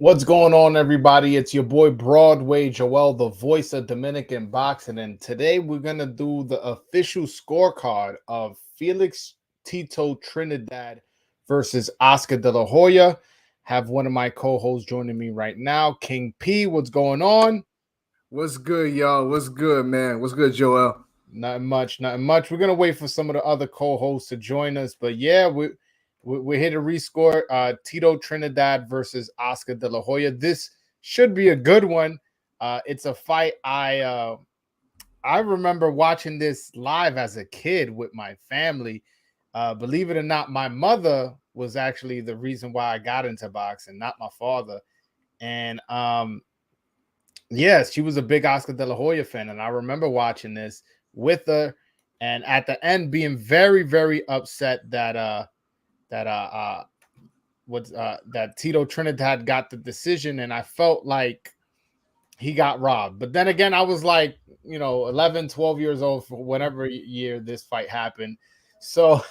What's going on, everybody? It's your boy Broadway Joel, the voice of Dominican boxing, and today we're gonna do the official scorecard of Felix Tito Trinidad versus Oscar De La Hoya. Have one of my co-hosts joining me right now, King P. What's going on? What's good, y'all? What's good, man? What's good, Joel? Not much, not much. We're gonna wait for some of the other co-hosts to join us, but yeah, we're here to rescore Tito Trinidad versus Oscar De La Hoya. This should be a good one. It's a fight I remember watching this live as a kid with my family. Believe it or not, my mother was actually the reason why I got into boxing, not my father. And yes, she was a big Oscar De La Hoya fan, and I remember watching this with her, and at the end being very, very upset that Tito Trinidad got the decision, and I felt like he got robbed. But then again, I was like, 11, 12 years old for whatever year this fight happened. So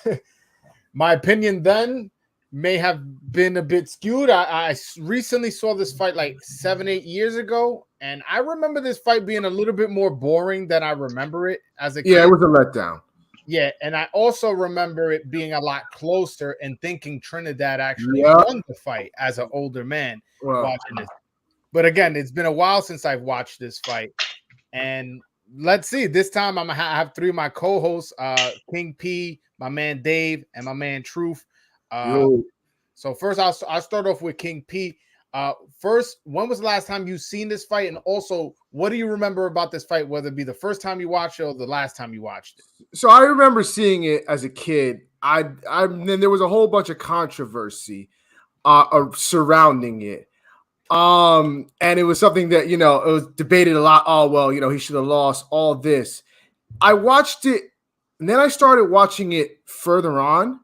my opinion then may have been a bit skewed. I recently saw this fight like 7, 8 years ago, and I remember this fight being a little bit more boring than I remember it as a kid. Yeah, it was a letdown. Yeah, and I also remember it being a lot closer and thinking Trinidad actually Yeah. won the fight as an older man watching this. But again, it's been a while since I've watched this fight. And let's see. This time I'm going to have three of my co-hosts, King P, my man Dave, and my man Truth. So first, I'll start off with King P. First, when was the last time you seen this fight? And also, what do you remember about this fight, whether it be the first time you watched it or the last time you watched it? So I remember seeing it as a kid. Then there was a whole bunch of controversy surrounding it. And it was something that, it was debated a lot. Oh, well, he should have lost all this. I watched it, and then I started watching it further on.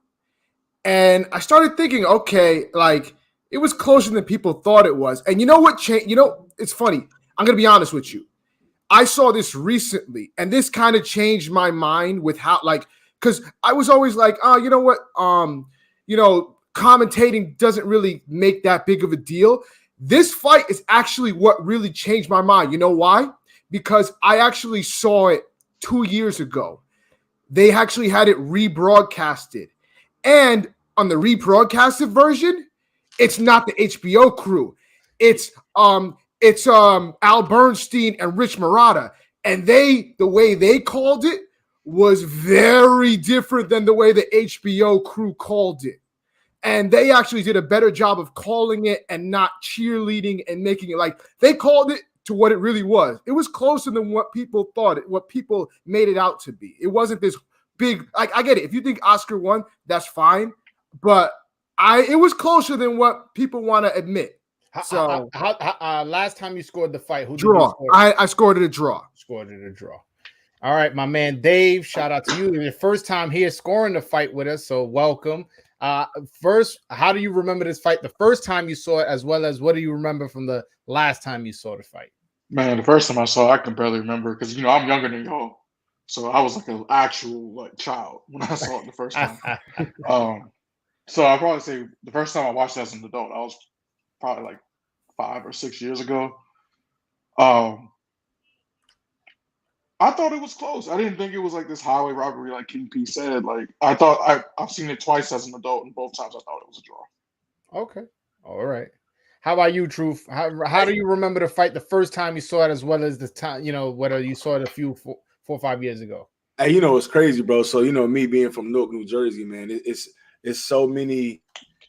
And I started thinking, okay, like it was closer than people thought it was. And you know what changed? It's funny. I'm going to be honest with you. I saw this recently, and this kind of changed my mind with how, because I was always like, oh, you know what? Commentating doesn't really make that big of a deal. This fight is actually what really changed my mind. You know why? Because I actually saw it 2 years ago. They actually had it rebroadcasted. And on the rebroadcasted version, it's not the HBO crew. It's Al Bernstein and Rich Murata. And the way they called it was very different than the way the HBO crew called it. And they actually did a better job of calling it and not cheerleading and making it like they called it to what it really was. It was closer than what people thought it, what people made it out to be. It wasn't this big, I get it. If you think Oscar won, that's fine. But it was closer than what people want to admit. So last time you scored the fight, who draw? Did you score? I scored it a draw. Scored it a draw. All right, my man Dave. Shout out to you. Your first time here scoring the fight with us, so welcome. First, how do you remember this fight the first time you saw it, as well as what do you remember from the last time you saw the fight? Man, the first time I saw it, I can barely remember because I'm younger than y'all, so I was like an actual child when I saw it the first time. So I'll probably say the first time I watched it as an adult, I was probably like 5 or 6 years ago. I thought it was close. I didn't think it was like this highway robbery, like King P said. Like I thought I've seen it twice as an adult, and both times I thought it was a draw. Okay, all right. How about you, Truth? How do you remember the fight the first time you saw it, as well as the time whether you saw it a few 4 or 5 years ago? Hey, it's crazy, bro. So me being from Newark, New Jersey, man, it's so many.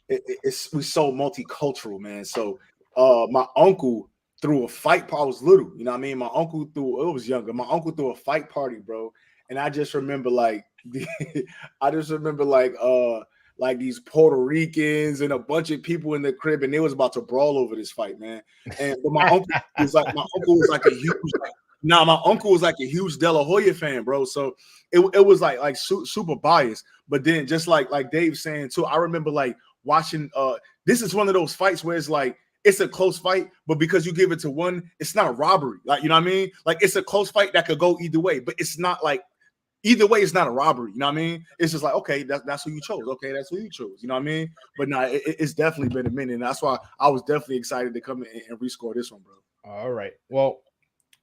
We're so multicultural, man. So my uncle threw a fight party. I was little, you know what I mean? My uncle it was younger. My uncle threw a fight party, bro. And I just remember like these Puerto Ricans and a bunch of people in the crib, and they was about to brawl over this fight, man. But my uncle was like a huge De La Hoya fan, bro. So it was like super biased. But then just like Dave's saying too, I remember like watching this is one of those fights where it's like it's a close fight, but because you give it to one, it's not robbery. Like, you know what I mean? Like it's a close fight that could go either way, but it's not like either way, it's not a robbery. You know what I mean? It's just like, okay, that's who you chose. Okay, that's who you chose. You know what I mean? But no, it's definitely been a minute. And that's why I was definitely excited to come in and rescore this one, bro. All right. Well,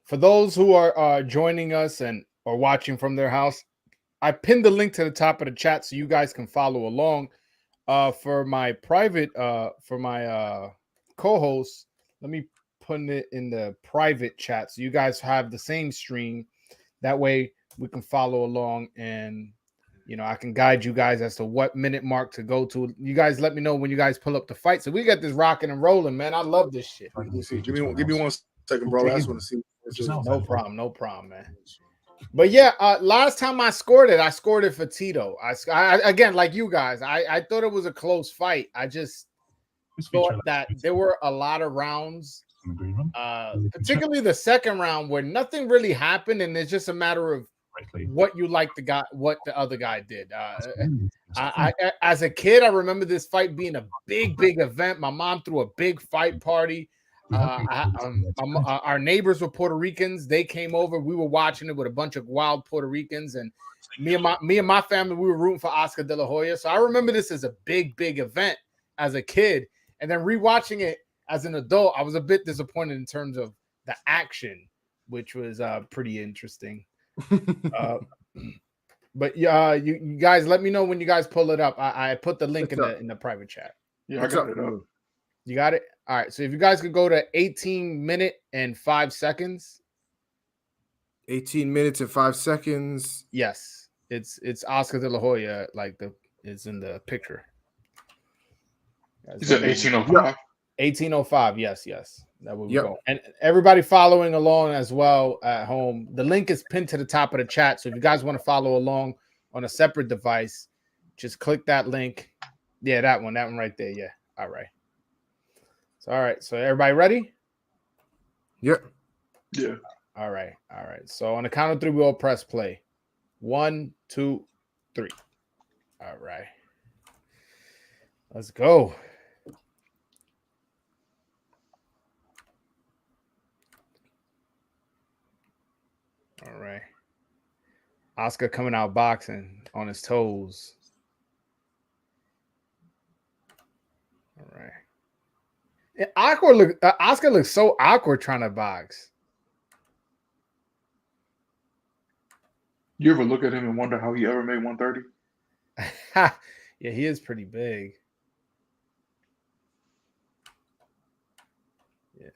for those who are joining us and or watching from their house, I pinned the link to the top of the chat so you guys can follow along. For my private, for my co-host, let me put it in the private chat so you guys have the same stream. That way we can follow along, and I can guide you guys as to what minute mark to go to. You guys let me know when you guys pull up the fight, so we got this rocking and rolling, man. I love this shit. Give me 1 second, bro. I just want to see. No problem, man. But yeah, last time I scored it for Tito. I again, like you guys, I thought it was a close fight. I just thought that there were a lot of rounds, particularly the second round, where nothing really happened, and it's just a matter of what you like what the other guy did. I as a kid, I remember this fight being a big event. My mom threw a big fight party. Our neighbors were Puerto Ricans. They came over. We were watching it with a bunch of wild Puerto Ricans, and me and my family, we were rooting for Oscar De La Hoya. So I remember this as a big event as a kid, and then rewatching it as an adult, I was a bit disappointed in terms of the action, which was pretty interesting. But you guys, let me know when you guys pull it up. I put the link in the private chat. Yeah, I got it up. You got it? All right. So if you guys could go to 18 minutes and 5 seconds. 18 minutes and 5 seconds. Yes. It's Oscar De La Hoya, it's in the picture. Is it 1805? 1805, yes. That would go. And everybody following along as well at home. The link is pinned to the top of the chat. So if you guys want to follow along on a separate device, just click that link. Yeah, that one right there. Yeah. All right. All right, so everybody ready? Yep. Yeah. All right. So on the count of 3, we all press play. 1, 2, 3. All right. Let's go. All right. Oscar coming out boxing on his toes. All right. Oscar looks so awkward trying to box. You ever look at him and wonder how he ever made 130? Yeah, he is pretty big. Yeah,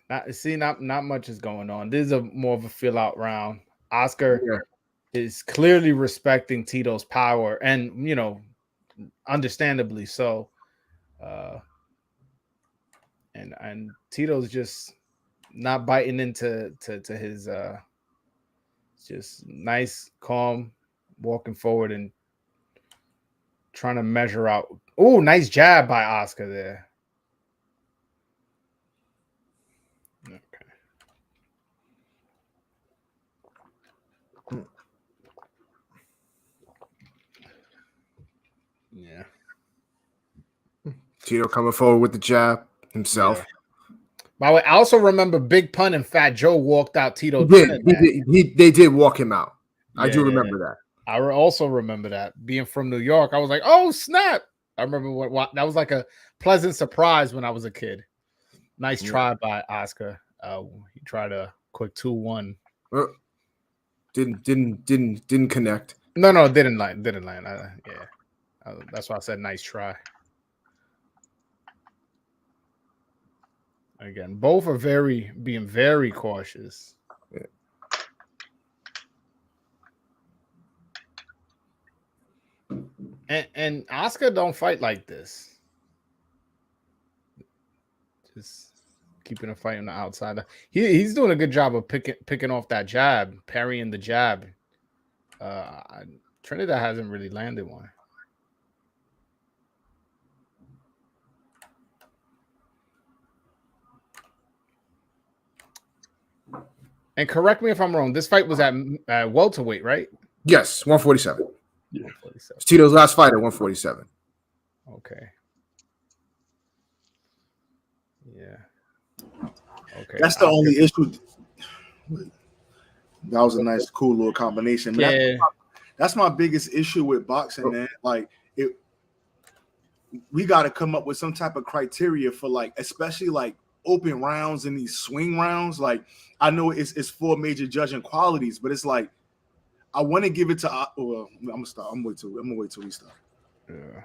not much is going on. This is more of a fill out round. Oscar is clearly respecting Tito's power, and understandably so. And Tito's just not biting into his just nice, calm, walking forward and trying to measure out. Oh, nice jab by Oscar there. Okay. Yeah. Tito coming forward with the jab himself. Yeah. By the way, I also remember Big Pun and Fat Joe walked out Tito. They did walk him out. Yeah, I do remember that. I also remember that. Being from New York, I was like, oh, snap. I remember what that was like a pleasant surprise when I was a kid. Nice try by Oscar. He tried a quick 2-1. Didn't connect. No, didn't land. That's why I said nice try. Again, both are being very cautious. Yeah. And Oscar don't fight like this. Just keeping a fight on the outside. He's doing a good job of picking off that jab, parrying the jab. Trinidad hasn't really landed one. And correct me if I'm wrong. This fight was at welterweight, right? Yes, 147. Yeah. 147. Tito's last fight at 147. Okay. Yeah. Okay. That's the only issue. That was a nice, cool little combination. Yeah. That's my biggest issue with boxing, man. Like we got to come up with some type of criteria for like, especially like open rounds and these swing rounds. Like I know it's 4 major judging qualities, but it's like I want to give it to. Well, I'm gonna stop. I'm gonna wait till we stop. Yeah.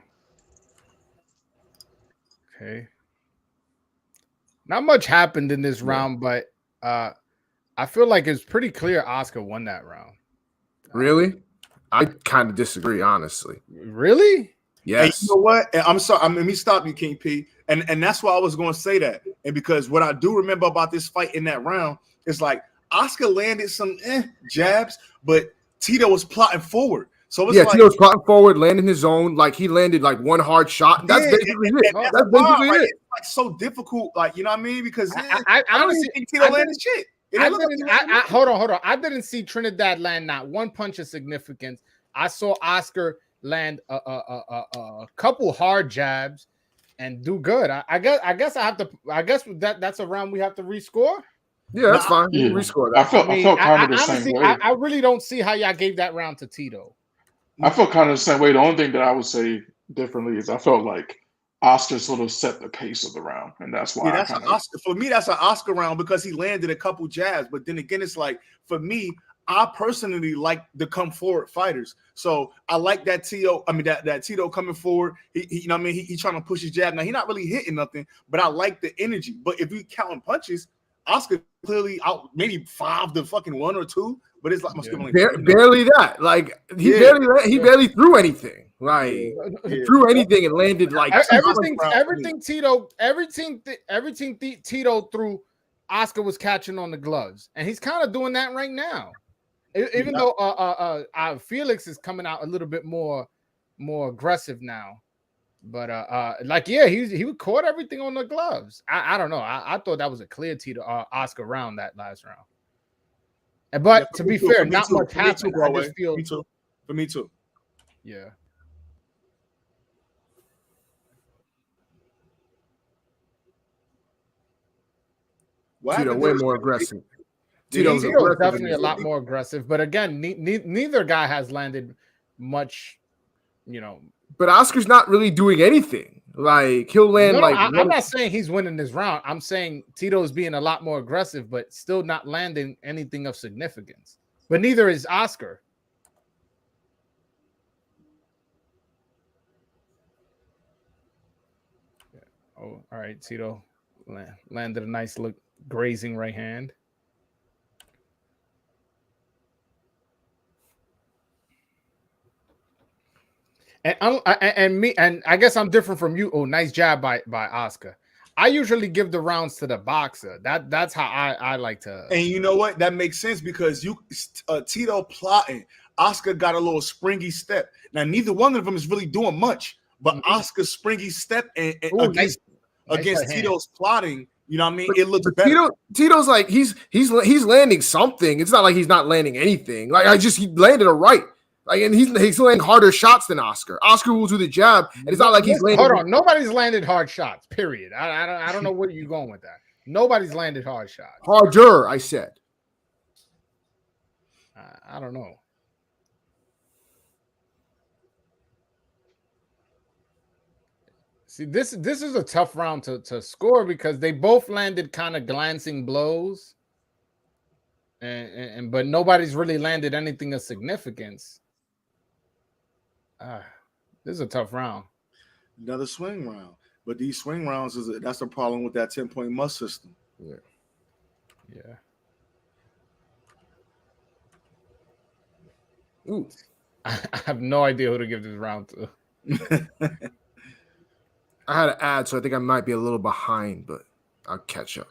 Okay. Not much happened in this round, but I feel like it's pretty clear Oscar won that round. Really? I kind of disagree, honestly. Really? Yes. And you know what? And I'm sorry. Let me stop you, King P. And that's why I was going to say that. And because what I do remember about this fight in that round is like Oscar landed some jabs, but Tito was plotting forward. So it's like, Tito was plotting forward, landing his own. Like he landed like one hard shot. And that's basically it. That's basically it. It's like so difficult. Like, you know what I mean? Because I don't honestly think Tito landed shit. Hold on. I didn't see Trinidad land not one punch of significance. I saw Oscar land a couple hard jabs and do good. I guess that's a round we have to rescore. Yeah, that's fine. You can rescore that. I felt kind of the same way. I really don't see how y'all gave that round to Tito. I felt kind of the same way. The only thing that I would say differently is I felt like Oscar sort of set the pace of the round, and that's why. Yeah, Oscar. For me, that's an Oscar round because he landed a couple jabs. But then again, it's like for me, I personally like the come forward fighters. So I like that Tito. I mean that Tito coming forward. He you know what I mean. He trying to push his jab. Now he's not really hitting nothing, but I like the energy. But if we counting punches, Oscar clearly out maybe 5 to fucking 1 or 2. But it's like barely that. Like he barely threw anything. Like threw anything and landed like everything Tito threw. Oscar was catching on the gloves, and he's kind of doing that right now. Even though Felix is coming out a little bit more aggressive now, but he caught everything on the gloves. I don't know. I thought that was a clear Tito Oscar round that last round. But to be fair, not much happened. I just feel for me too. Yeah. Tito way more aggressive. Tito's definitely a lot more aggressive, but again, neither guy has landed much, you know. But Oscar's not really doing anything. Like he'll land I'm not saying he's winning this round. I'm saying Tito's being a lot more aggressive, but still not landing anything of significance. But neither is Oscar. Oh, all right, Tito landed a nice look, grazing right hand. And I guess I'm different from you. Oh, nice jab by Oscar. I usually give the rounds to the boxer. That's how I like to. And you know what? That makes sense because Tito plotting. Oscar got a little springy step. Now neither one of them is really doing much, but Oscar's springy step and against Tito's plotting. You know what I mean? It looks better. Tito's like he's landing something. It's not like he's not landing anything. Like he landed a right. Like, and he's landing harder shots than Oscar. Oscar will do the jab, and it's not like he's landing. Hold on, nobody's landed hard shots. Period. I don't know where you're going with that. Nobody's landed hard shots. Harder, I said. I don't know. See, this is a tough round to score because they both landed kind of glancing blows, but nobody's really landed anything of significance. This is a tough round. Another swing round, but these swing rounds that's the problem with that 10-point must system. Yeah. Ooh, I have no idea who to give this round to. I had to add, so I think I might be a little behind, but I'll catch up.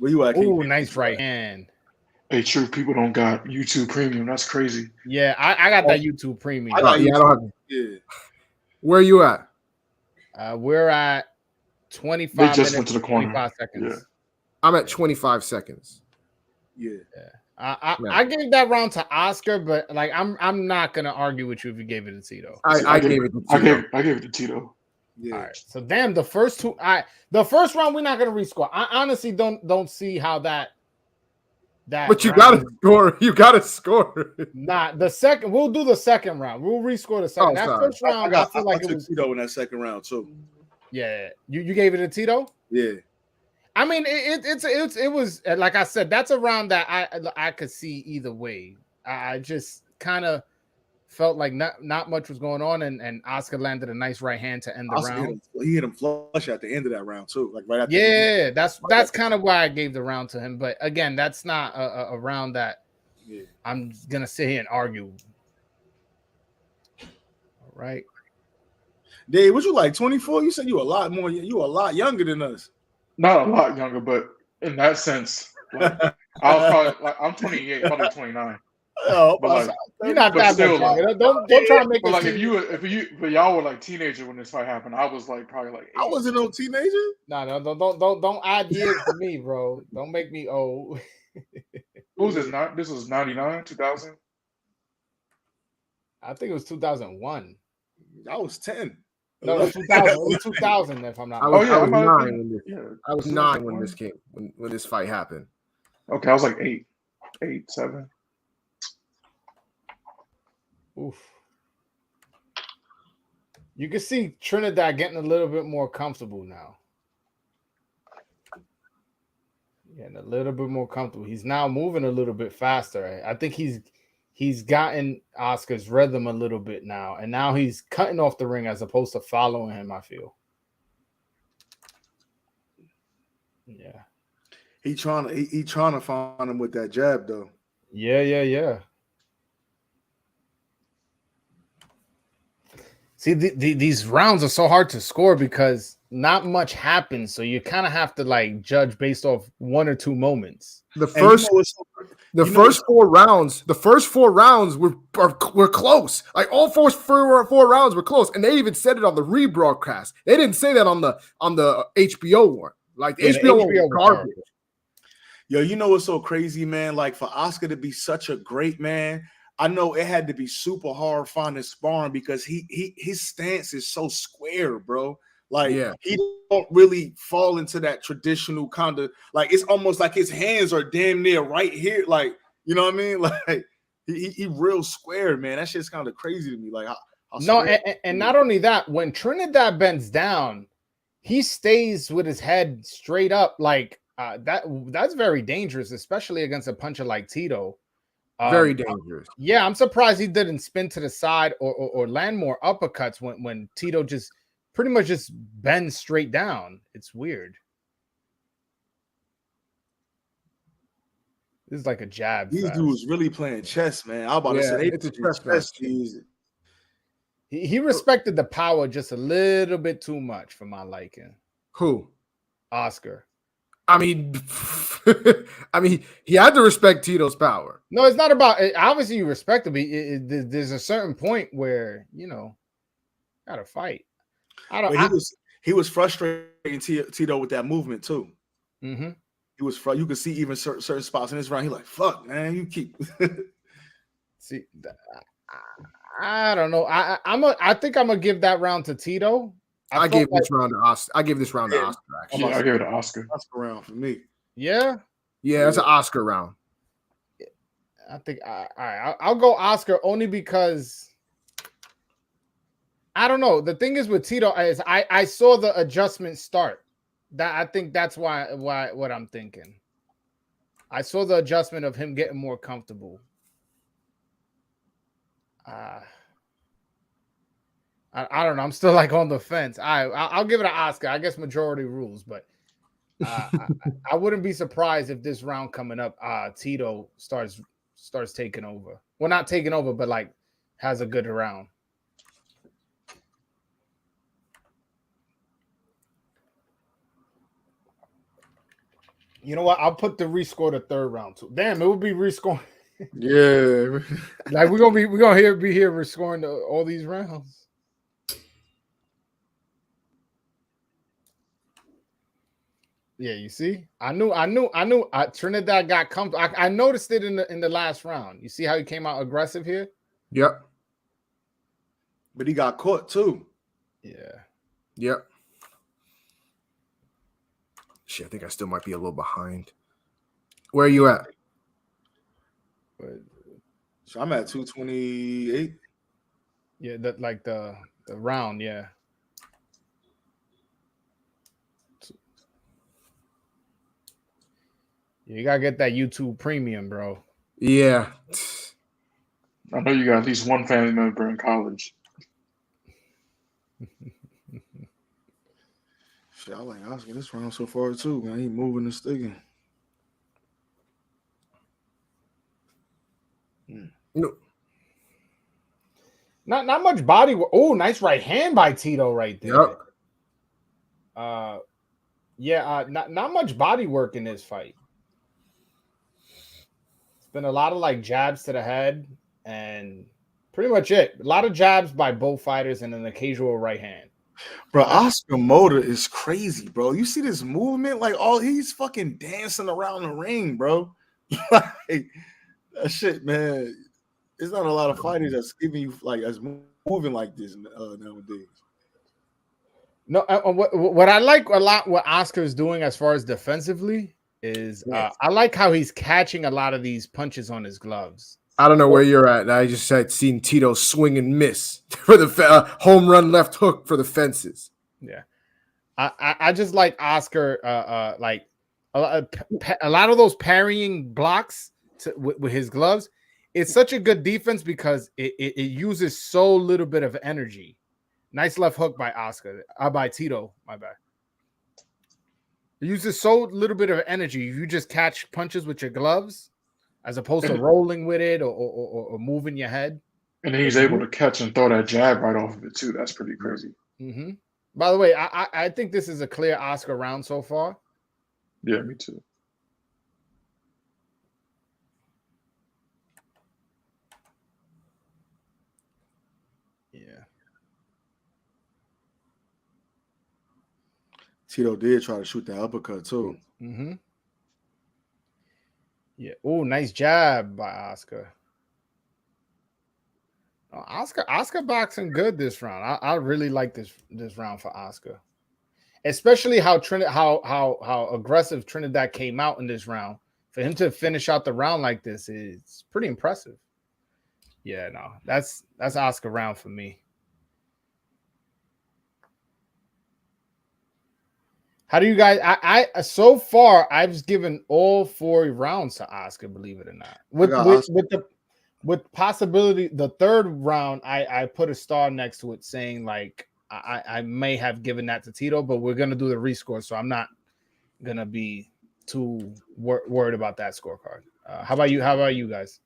Where you at? Oh, nice right hand. Hey, true. People don't got YouTube Premium. That's crazy. Yeah, I got that YouTube Premium. I don't have. Yeah. Where are you at? We're at 25 minutes. They just went to the corner. 25 seconds. Yeah. I'm at 25 seconds. Yeah. I gave that round to Oscar, but like I'm not gonna argue with you if you gave it to Tito. I gave it to Tito. I gave it to Tito. Yeah. All right. So damn, the first round we're not gonna rescore. I honestly don't see how that But you gotta score. You gotta score. The second. We'll do the second round. We'll rescore the second. That first round, I feel like it was Tito in that second round too. Yeah, you gave it to Tito. Yeah. I mean, it was like I said. That's a round that I could see either way. I just kind of felt like not much was going on, and Oscar landed a nice right hand to end the round. He hit him flush at the end of that round too, like right after. Yeah, that's kind of why I gave the round to him. But again, that's not a round that I'm gonna sit here and argue. All right, Dave, what you like 24? You said you a lot more. You a lot younger than us. Not a lot younger, but in that sense, like, I was probably like I'm 28, probably 29. Oh, but like, you're not that still, much. Like, don't try to make but it. Like but y'all were like teenager when this fight happened. I was like probably like 8. I wasn't no teenager. No, don't add years to me, bro. Don't make me old. What was this? This was 99, 2000. I think it was 2001. I was 10. No, it was 2000. It was 2000. If I'm not. I was 9. I was 9 when this came when this fight happened. Okay, I was like 8, 7. Oof. You can see Trinidad getting a little bit more comfortable now. Getting a little bit more comfortable. He's now moving a little bit faster. I think he's gotten Oscar's rhythm a little bit now, and now he's cutting off the ring as opposed to following him, I feel. Yeah. He trying to find him with that jab though. Yeah. See, these rounds are so hard to score because not much happens, so you kind of have to like judge based off 1 or 2 moments. The first 4 rounds were close. Like all four rounds were close, and they even said it on the rebroadcast. They didn't say that on the HBO one. Like the HBO one was garbage. Yo, you know what's so crazy, man? Like for Oscar to be such a great man. I know it had to be super hard finding sparring because his stance is so square, bro. Like he don't really fall into that traditional kind of like it's almost like his hands are damn near right here. Like, you know what I mean? Like he real square, man. That shit's kind of crazy to me. Like and not only that, when Trinidad bends down, he stays with his head straight up. Like that's very dangerous, especially against a puncher like Tito. Very dangerous. Yeah, I'm surprised he didn't spin to the side or land more uppercuts when Tito just pretty much just bends straight down. It's weird. This is like a jab. These dudes really playing chess, man. I'm about to say it's a chess. He respected the power just a little bit too much for my liking. Who? Oscar. I mean, he had to respect Tito's power. No, it's not about it. Obviously, you respect him. There's a certain point where gotta fight. He was frustrating Tito with that movement too. Mm-hmm. He was. You could see even certain spots in this round. He like, fuck, man, you keep. See, I don't know. I think I'm gonna give that round to Tito. I gave this round to Oscar. Actually, I gave it to Oscar. Oscar round for me. Yeah, it's an Oscar round. I think. All right, I'll go Oscar only because I don't know. The thing is with Tito is I saw the adjustment start. That I think that's why what I'm thinking. I saw the adjustment of him getting more comfortable. I don't know. I'm still like on the fence. I'll give it an Oscar. I guess majority rules, but I wouldn't be surprised if this round coming up, Tito starts taking over. Well, not taking over, but like has a good round. You know what? I'll put the rescore to 3rd round too. Damn, it would be rescoring. Yeah, like we're gonna be here rescoring all these rounds. Yeah, you see, I knew. Trinidad got comfortable. I noticed it in the last round. You see how he came out aggressive here? Yep. But he got caught too. Yeah. Yep. Shit, I think I still might be a little behind. Where are you at? But So I'm at 228. yeah, that like the round, yeah. You gotta get that YouTube premium, bro. Yeah. I know you got at least one family member in college. Shit, I like Oscar this round so far too, man. He moving and sticking. No. Not much body work. Oh, nice right hand by Tito right there. Yep. Not much body work in this fight. It's been a lot of like jabs to the head and pretty much it. A lot of jabs by both fighters and an occasional right hand. Bro, Oscar Motor is crazy, bro. You see this movement? Like, he's fucking dancing around the ring, bro. Like, that shit, man. There's not a lot of fighters that's giving you like that's moving like this nowadays. No, what I like a lot what Oscar is doing as far as defensively is I like how he's catching a lot of these punches on his gloves. I don't know where you're at. I just had seen Tito swing and miss for the home run left hook for the fences. Yeah, I just like Oscar like a lot of those parrying blocks with his gloves. It's such a good defense because it uses so little bit of energy. Nice left hook by Oscar, by Tito. My bad. It uses so little bit of energy. You just catch punches with your gloves, as opposed to rolling with it or moving your head. And he's able to catch and throw that jab right off of it too. That's pretty crazy. Mm-hmm. By the way, I think this is a clear Oscar round so far. Yeah, me too. Yeah. Tito did try to shoot that uppercut too. Mm-hmm. Yeah. Oh, nice jab by Oscar. Oscar boxing good this round. I really like this round for Oscar, especially how aggressive Trinidad came out in this round. For him to finish out the round like this is pretty impressive. Yeah, no, that's Oscar round for me. How do you guys? I so far I've given all 4 rounds to Oscar. Believe it or not, with possibility the third round, I put a star next to it saying like I may have given that to Tito, but we're gonna do the rescore, so I'm not gonna be too worried about that scorecard. How about you? How about you guys?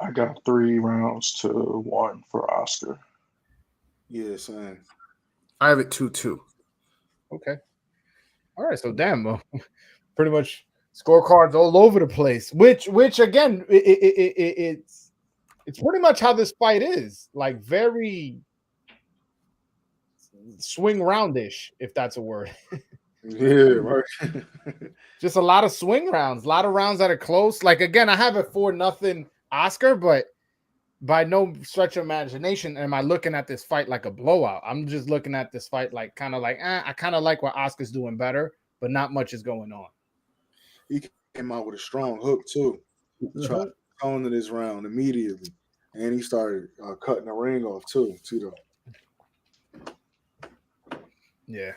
I got 3 rounds to 1 for Oscar. Yeah, same. I have it 2-2. Okay. All right. So damn, pretty much scorecards all over the place. Which again, it's pretty much how this fight is. Like very swing roundish, if that's a word. Yeah, right. Just a lot of swing rounds, a lot of rounds that are close. Like again, I have it 4-0 Oscar, but by no stretch of imagination am I looking at this fight like a blowout. I'm just looking at this fight like kind of like I kind of like what Oscar's doing better, but not much is going on. He came out with a strong hook too. He tried to tone in this round immediately, and he started cutting the ring off too. Tito. Yeah,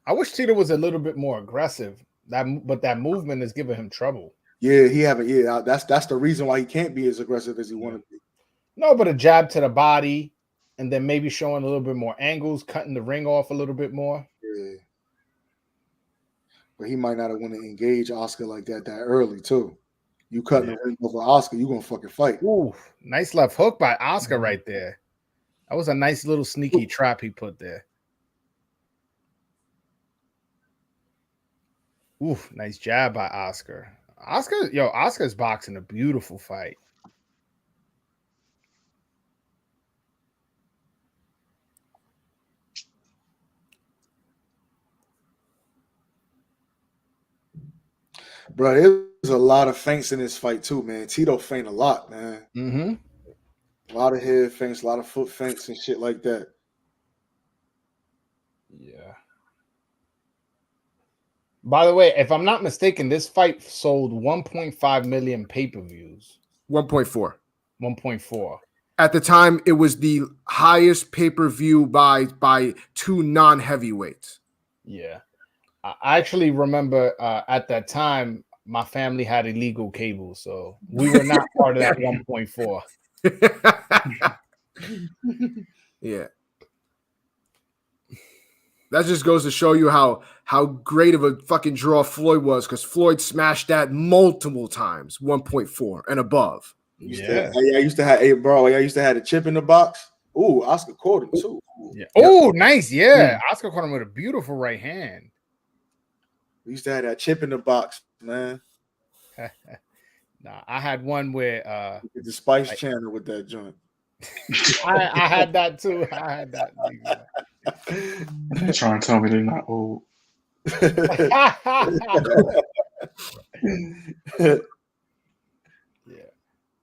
I wish Tito was a little bit more aggressive. But that movement is giving him trouble. Yeah, he haven't. Yeah, that's the reason why he can't be as aggressive as he wanted to be. No, but a jab to the body, and then maybe showing a little bit more angles, cutting the ring off a little bit more. Yeah, but he might not have want to engage Oscar like that early too. You cutting the ring off of Oscar, you gonna fucking fight. Ooh, nice left hook by Oscar right there. That was a nice little sneaky trap he put there. Ooh, nice jab by Oscar. Oscar's boxing a beautiful fight. Bro, there's a lot of feints in this fight too, man. Tito feint a lot, man. Mm-hmm. A lot of head feints, a lot of foot feints and shit like that. Yeah. By the way, if I'm not mistaken, this fight sold 1.5 million pay-per-views. 1.4. 1.4. At the time, it was the highest pay-per-view by two non-heavyweights. Yeah. I actually remember at that time, my family had illegal cable, so we were not part of that 1.4. Yeah. That just goes to show you how great of a fucking draw Floyd was, because Floyd smashed that multiple times, 1.4 and above. I used to have a chip in the box. Ooh, Oscar caught him too. Yeah. Oh, nice. Yeah. Oscar caught him with a beautiful right hand. We used to have that chip in the box, man. Nah, I had one where the Spice Channel with that joint. I had that too. I had that. They're trying to tell me they're not old. Yeah.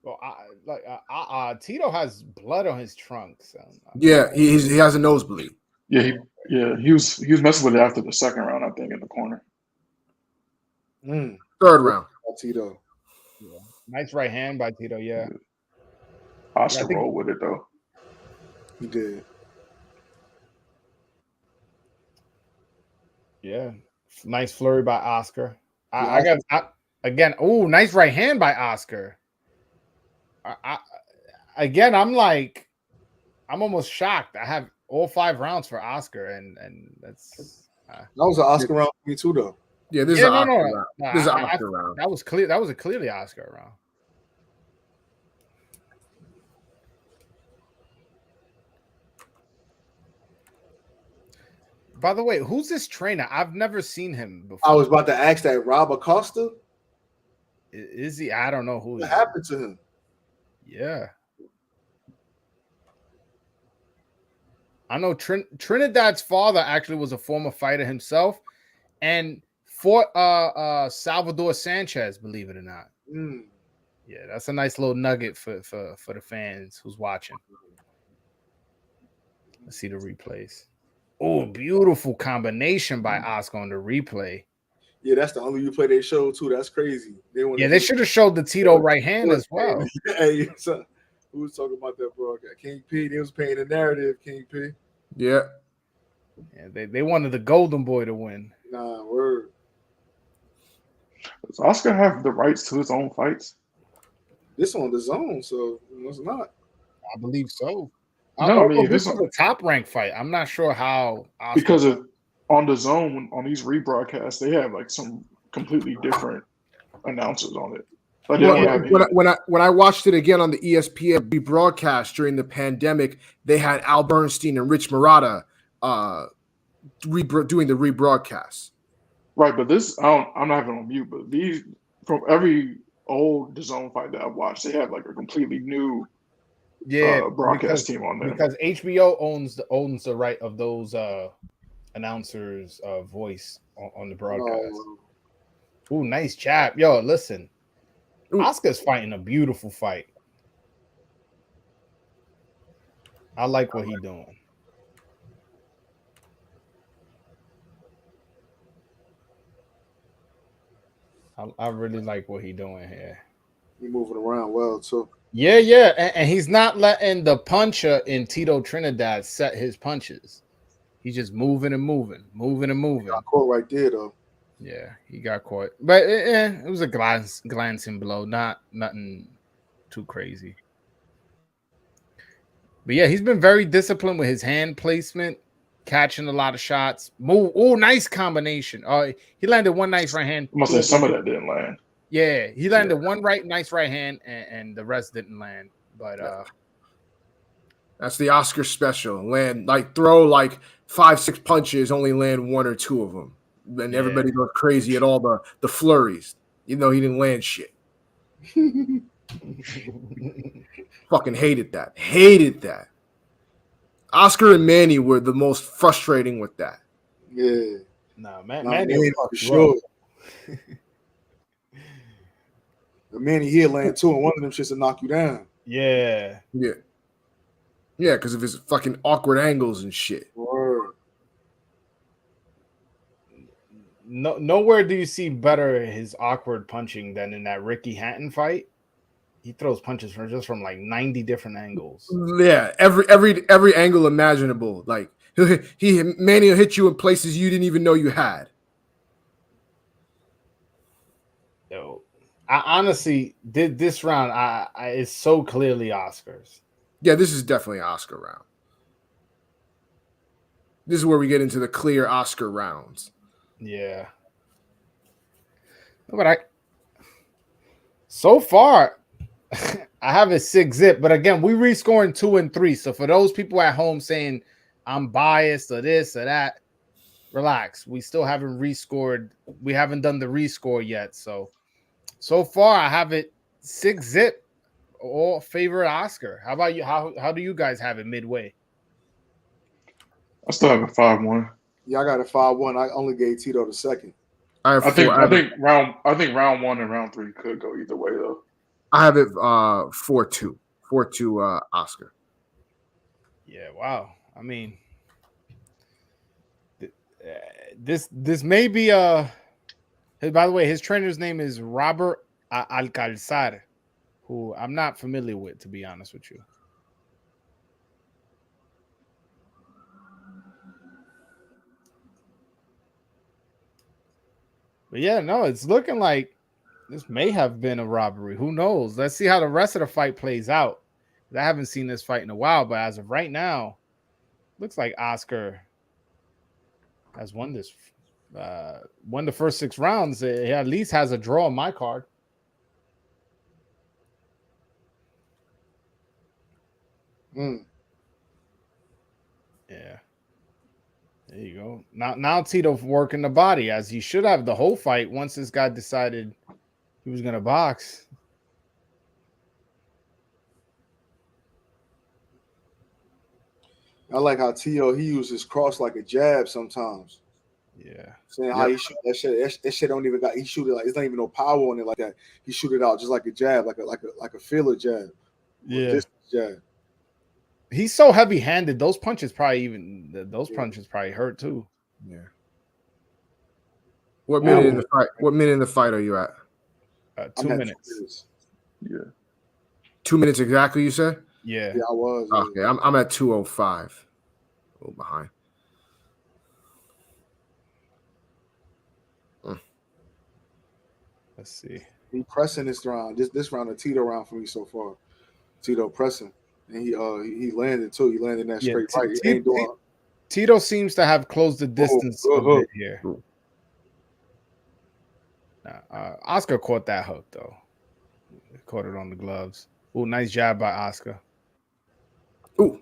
Well, Tito has blood on his trunk. So yeah, he has a nosebleed. Yeah, he was messing with it after the second round, I think, in the corner. Third round. Tito. Yeah. Nice right hand by Tito. Yeah. Oscar rolled with it though. He did. Yeah. Nice flurry by Oscar. Again. Oh, nice right hand by Oscar. Again, I'm almost shocked. I have all 5 rounds for Oscar, and that's that was an Oscar round for me too, though. Yeah, this is an Oscar round. This is an Oscar round. That was clear. That was a clearly Oscar round. By the way, who's this trainer? I've never seen him before. I was about to ask that. Rob Acosta? Is he? I don't know who. What happened to him? Yeah. I know Trinidad's father actually was a former fighter himself and fought Salvador Sanchez, believe it or not. Yeah, that's a nice little nugget for the fans who's watching. Let's see the replays. Oh, beautiful combination by Oscar on the replay. Yeah, that's the only replay they showed too. That's crazy. They should have showed the Tito right hand as well. Hey, so, who was talking about that broadcast? King P. They was painting the narrative. King P. Yeah. Yeah, they wanted the Golden Boy to win. Nah, word. Does Oscar have the rights to his own fights? This on the zone, so it's not. I believe so. No, I mean, this is a top rank fight. I'm not sure how Oscar because on the zone on these rebroadcasts they have like some completely different announcers on it. When I watched it again on the ESPN rebroadcast during the pandemic, they had Al Bernstein and Rich Murata doing the rebroadcast. Right, but this I'm not having on mute, but these from every old DAZN fight that I've watched, they have like a completely new broadcast team on there because HBO owns the right of those announcers' voice on the broadcast. Ooh, nice jab, yo! Listen, Oscar's fighting a beautiful fight. I like what he's doing. I really like what he's doing here. He's moving around well too. Yeah, and he's not letting the puncher in Tito Trinidad set his punches. He's just moving and moving. Got caught right there though. Yeah, he got caught, but it was a glancing blow, nothing too crazy. But yeah, he's been very disciplined with his hand placement, catching a lot of shots. Oh, nice combination. He landed one nice right hand. I must say some of that didn't land. Yeah, he landed one nice right hand, and the rest didn't land. But that's the Oscar special. Throw 5-6 punches, only land 1 or 2 of them. And everybody goes crazy at all the flurries. You know, he didn't land shit. Fucking hated that. Oscar and Manny were the most frustrating with that. Yeah. No, Manny for sure. Manny here land 2, and one of them shits to knock you down. Yeah, because of his fucking awkward angles and shit. Word. nowhere do you see better his awkward punching than in that Ricky Hatton fight. He throws punches from like 90 different angles. Yeah, every angle imaginable. Like Manny will hit you in places you didn't even know you had. Yo, I honestly did this round. I it's so clearly Oscars. Yeah, this is definitely an Oscar round. This is where we get into the clear Oscar rounds. Yeah. But so far, I have a 6-zip. But again, we rescoring 2 and 3. So for those people at home saying I'm biased or this or that, relax. We still haven't rescored. We haven't done the rescore yet. So far, I have it 6-zip. All favorite Oscar. How about you? How do you guys have it midway? I still have a 5-1. Yeah, I got a 5-1. I only gave Tito the second. I think round 1 and round 3 could go either way though. I have it 4-2. 4-2 Oscar. Yeah, wow. I mean, this may be by the way, his trainer's name is Robert Alcalzar, who I'm not familiar with, to be honest with you. But yeah, no, it's looking like this may have been a robbery. Who knows? Let's see how the rest of the fight plays out. I haven't seen this fight in a while, but as of right now, looks like Oscar has won this. Won the first 6 rounds. He at least has a draw on my card. Mm. Yeah. There you go. Now Tito working the body as he should have the whole fight once this guy decided he was going to box. I like how Tito, he uses his cross like a jab sometimes. Yeah. Saying how he shoot that shit. That shit don't even got. He shoot it like it's not even no power on it like that. He shoot it out just like a jab, like a filler jab. Yeah. Jab. He's so heavy-handed. Those punches probably punches probably hurt too. Yeah. What minute in the fight? What minute in the fight are you at? 2 minutes. Yeah. 2 minutes exactly, you said? Yeah. Yeah, I was. Okay, I'm at 2:05. A little behind. Let's see. He pressing this round. This round a Tito round for me so far. Tito pressing. And he landed too. He landed that straight right. He ain't doing. Tito seems to have closed the distance a bit here. Oscar caught that hook though. Caught it on the gloves. Oh, nice jab by Oscar. Ooh.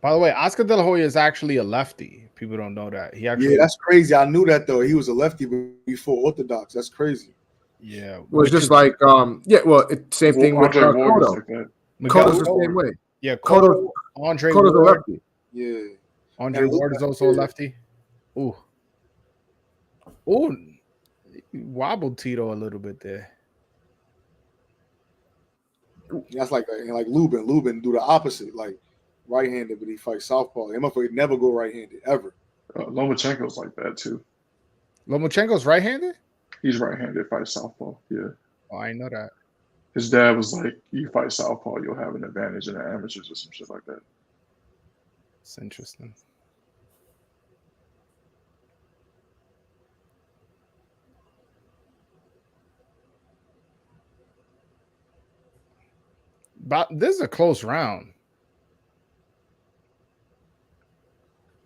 By the way, Oscar De La Hoya is actually a lefty. People don't know that. Yeah, that's crazy. I knew that though. He was a lefty before Orthodox. That's crazy. Yeah, well, it's just like same thing with Cotto. Cotto's the same way. Yeah, Cotto, Andre Cotto's a lefty. Yeah, Andre Ward is also a lefty. Ooh, he wobbled Tito a little bit there. That's like Lubin. Lubin do the opposite, like right-handed, but he fights southpaw. That motherfucker never go right-handed ever. Lomachenko's like that too. Lomachenko's right-handed? He's right-handed, fights southpaw. Yeah. Oh, I know that. His dad was like, "You fight southpaw, you'll have an advantage in the amateurs or some shit like that." It's interesting. But this is a close round.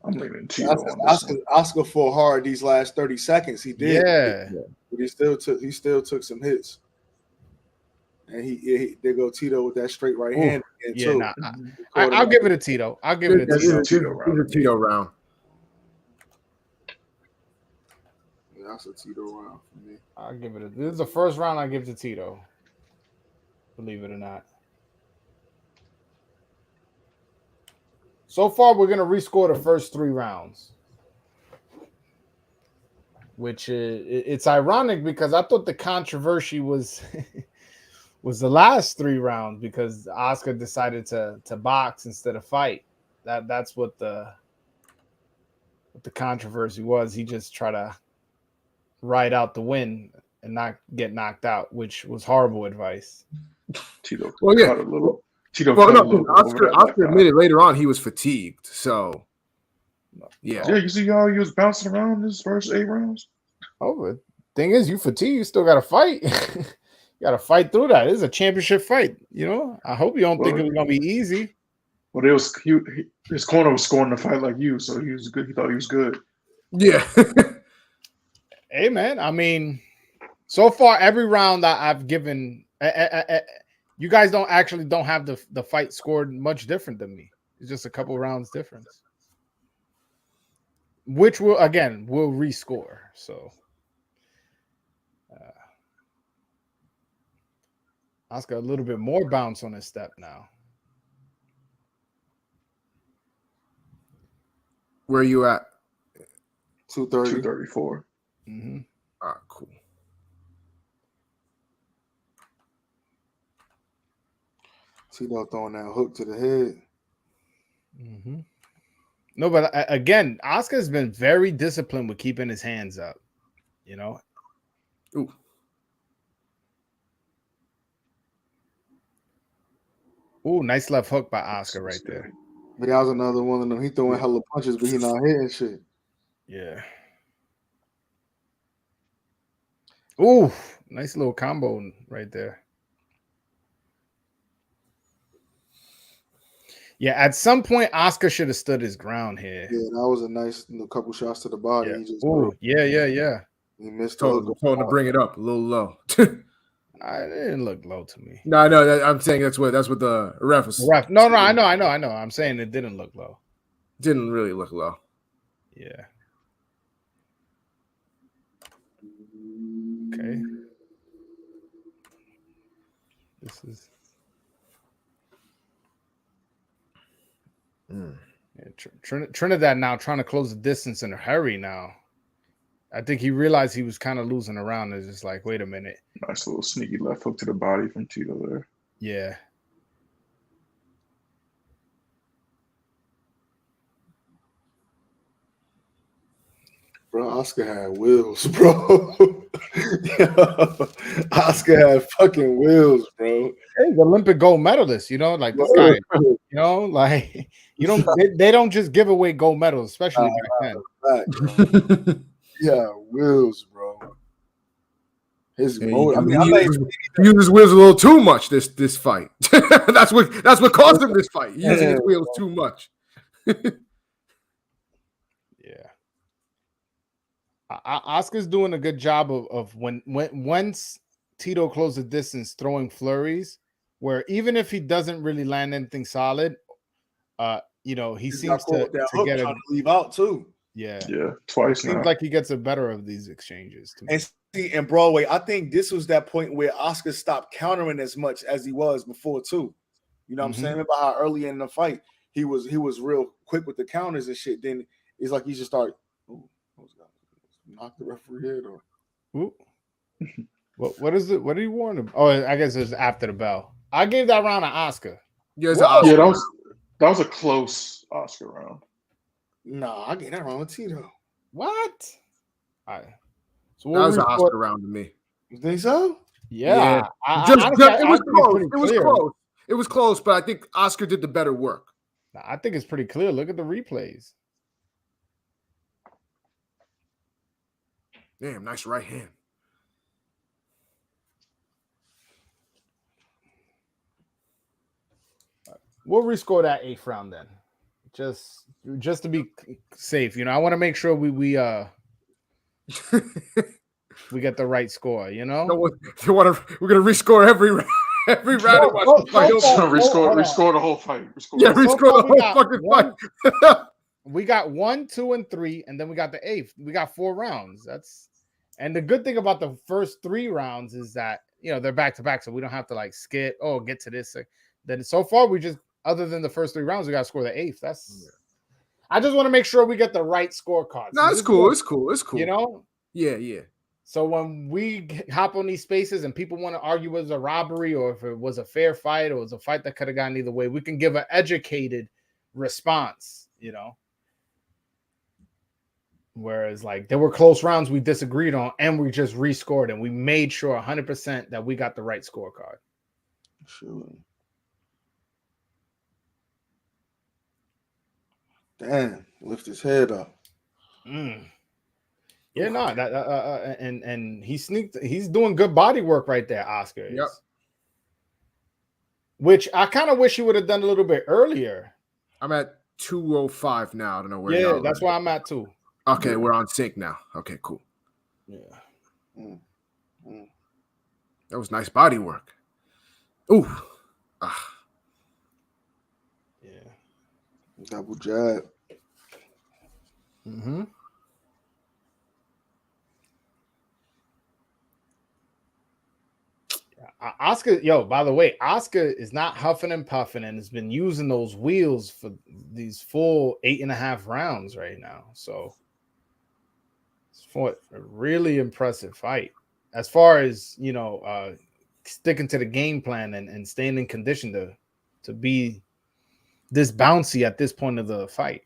I'm leaning Tito. Oscar fought hard these last 30 seconds. He did. Yeah. But he still took some hits. And they go Tito with that straight right hand. Yeah, I'll give it a Tito. I'll give it a Tito. It's a Tito round. Yeah, that's a Tito round for me. I'll give it this is the first round I give to Tito. Believe it or not. So far, we're going to rescore the first 3 rounds. which it's ironic because I thought the controversy was was the last 3 rounds because Oscar decided to box instead of fight. That's what the controversy was. He just tried to ride out the win and not get knocked out, which was horrible advice. Tito Well, yeah. cut a little. Tito Well, cut a no, little Oscar admitted later on he was fatigued. So, yeah. Yeah, you see how he was bouncing around his first 8 rounds? Oh, but thing is, you fatigued, you still got to fight. You got to fight through that. It's a championship fight, you know. I hope you don't think it was gonna be easy. Well, his corner was scoring the fight like you, so he was good. He thought he was good. Yeah. Hey, man. I mean, so far every round that I've given, you guys don't have the fight scored much different than me. It's just a couple rounds difference, which will rescore. So, Oscar a little bit more bounce on his step now. Where are you at? 230. 234. Mm-hmm. All right, cool. Tito throwing that hook to the head. Mm-hmm. No, but again, Oscar's been very disciplined with keeping his hands up. You know. Ooh. Ooh, nice left hook by Oscar right there. But that was another one of them. He throwing hella punches, but he not hitting shit. Yeah. Ooh, nice little combo right there. Yeah, at some point, Oscar should have stood his ground here. Yeah, that was a nice couple shots to the body. Yeah. He just Yeah. He missed Told him to bring it up a little low. It didn't look low to me. No, I'm saying that's what the ref was. No, I know. I'm saying it didn't look low. Didn't really look low. Yeah. Okay. This is Trinidad now trying to close the distance in a hurry now. I think he realized he was kind of losing around. It's just like, wait a minute. Nice little sneaky left hook to the body from Tito there. Yeah. Bro, Oscar had wheels, bro. Oscar had fucking wheels, bro. Hey, the Olympic gold medalist, you know, like this guy, you know, like you don't they don't just give away gold medals, especially back then. Yeah, wheels, bro. His He uses wheels a little too much this fight. that's what caused him this fight. He using his wheels too much. Yeah. Oscar's doing a good job of once Tito closed the distance, throwing flurries, where even if he doesn't really land anything solid, you know, he seems to get trying to leave out too. Yeah, twice. Seems like he gets a better of these exchanges. And see, in Broadway, I think this was that point where Oscar stopped countering as much as he was before too. You know what I'm saying? About how early in the fight he was real quick with the counters and shit. Then it's like he just started. Knock the referee head or what is it? What did he warn him? Oh, I guess it was after the bell. I gave that round to Oscar. Yeah, that was a close Oscar round. Nah, I gave that round to Tito. What? All right. So that was an Oscar round to me. You think so? Yeah. It was close. It was close. It was close, but I think Oscar did the better work. I think it's pretty clear. Look at the replays. Damn, nice right hand. We'll rescore that 8th round then. Just to be safe, you know. I want to make sure we we get the right score, you know. We're gonna rescore every round. Every round. Rescore the whole fight. Rescore the whole fucking fight. We got 1, 2, and 3, and then we got the 8th. We got 4 rounds. And the good thing about the first 3 rounds is that, you know, they're back to back, so we don't have to like skip. Oh, get to this. Then so far we just, other than the first 3 rounds, we got to score the 8th. I just want to make sure we get the right scorecard. No, it's cool. It's cool. You know, Yeah. So when we hop on these spaces and people want to argue it was a robbery or if it was a fair fight or it was a fight that could have gone either way, we can give an educated response, Whereas like there were close rounds we disagreed on and we just rescored and we made sure 100% that we got the right scorecard. Sure. Damn, lift his head up. Yeah, no, and he sneaked. He's doing good body work right there, Oscar. Yep. Which I kind of wish he would have done a little bit earlier. I'm at 205 now. I don't know where. Yeah, that's where I'm at too. Okay, we're on sync now. Okay, cool. Yeah. That was nice body work. Ooh. Yeah. Double jab. Mm-hmm. Oscar, by the way, Oscar is not huffing and puffing and has been using those wheels for these full 8.5 rounds right now. So it's for a really impressive fight. As far as, sticking to the game plan and staying in condition to be this bouncy at this point of the fight.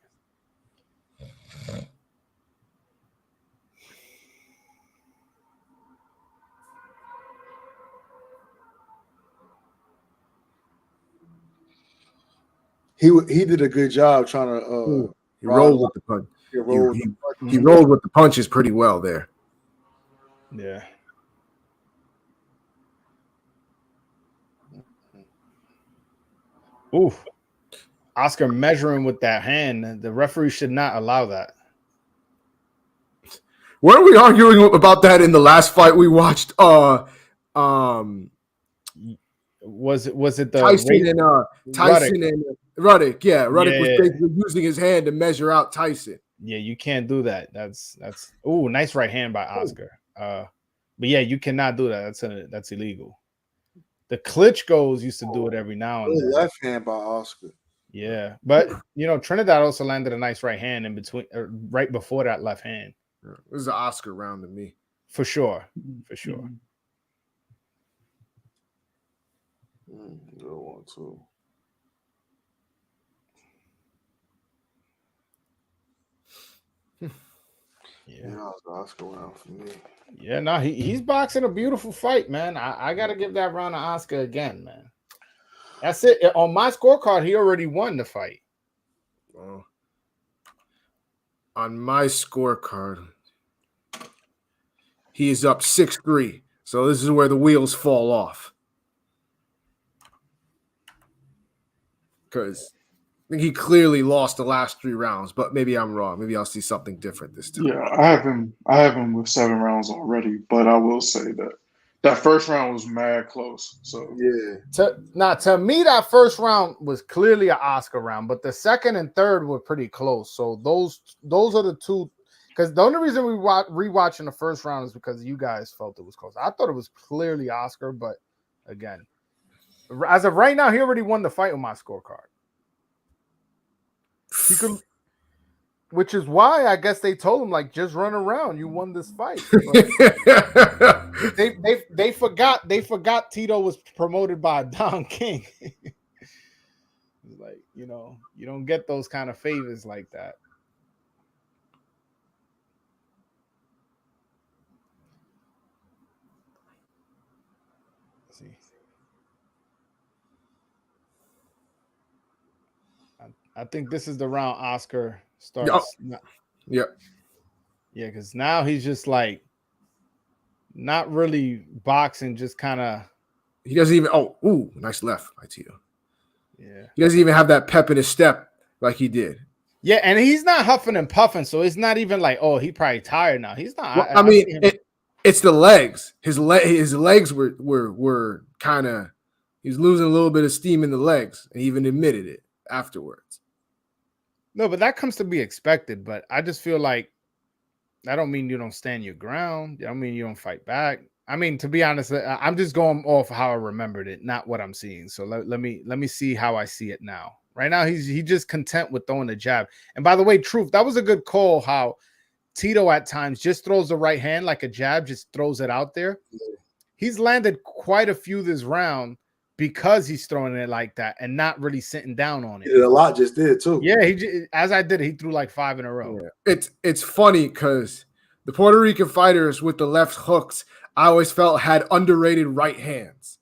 He did a good job trying to he rolled with the punch. He rolled with the punches pretty well there. Yeah. Ooh. Oscar measuring with that hand. The referee should not allow that. Weren't we arguing about that in the last fight we watched? Was it the Tyson and Ruddick? Yeah, Ruddick was Yeah. basically using his hand to measure out Tyson. Yeah, you can't do that. That's nice right hand by Oscar. But yeah, you cannot do that. That's illegal. The Klitschko's used to do it every now and then. left hand by Oscar. Yeah, but Trinidad also landed a nice right hand in between, right before that left hand. This is an Oscar round to me. For sure. For sure. Good one too. Yeah, that was the Oscar round for me. Yeah, no, he's boxing a beautiful fight, man. I got to give that round to Oscar again, man. That's it. On my scorecard, he already won the fight. On my scorecard, he is up 6-3. So this is where the wheels fall off. Because I think he clearly lost the last 3 rounds, but maybe I'm wrong. Maybe I'll see something different this time. Yeah, I have him with 7 rounds already, but I will say that first round was mad close. So yeah. To me, that first round was clearly an Oscar round, but the second and third were pretty close. So those are the two. Because the only reason we rewatching the first round is because you guys felt it was close. I thought it was clearly Oscar, but again, as of right now, he already won the fight on my scorecard. He could, which is why I guess they told him, like, just run around. You won this fight. they forgot Tito was promoted by Don King. Like, you don't get those kind of favors like that. Let's see. I think this is the round Oscar starts. Yeah, because now he's just like not really boxing, just kind of. He doesn't even. Nice left by Tito. Yeah, he doesn't even have that pep in his step like he did. Yeah, and he's not huffing and puffing, so it's not even like, he probably tired now. He's not. Well, it's the legs. His legs were kind of. He's losing a little bit of steam in the legs, and he even admitted it afterwards. No, but that comes to be expected. But I just feel like that don't mean you don't stand your ground. I don't mean you don't fight back. I mean, to be honest, I'm just going off how I remembered it, not what I'm seeing. So let me see how I see it now. Right now, he's just content with throwing the jab. And by the way, Truth, that was a good call. How Tito at times just throws the right hand like a jab, just throws it out there. He's landed quite a few this round because he's throwing it like that and not really sitting down on it. He did a lot, just did too. Yeah, as I did it, he threw like 5 in a row. Yeah. It's funny because the Puerto Rican fighters with the left hooks, I always felt had underrated right hands.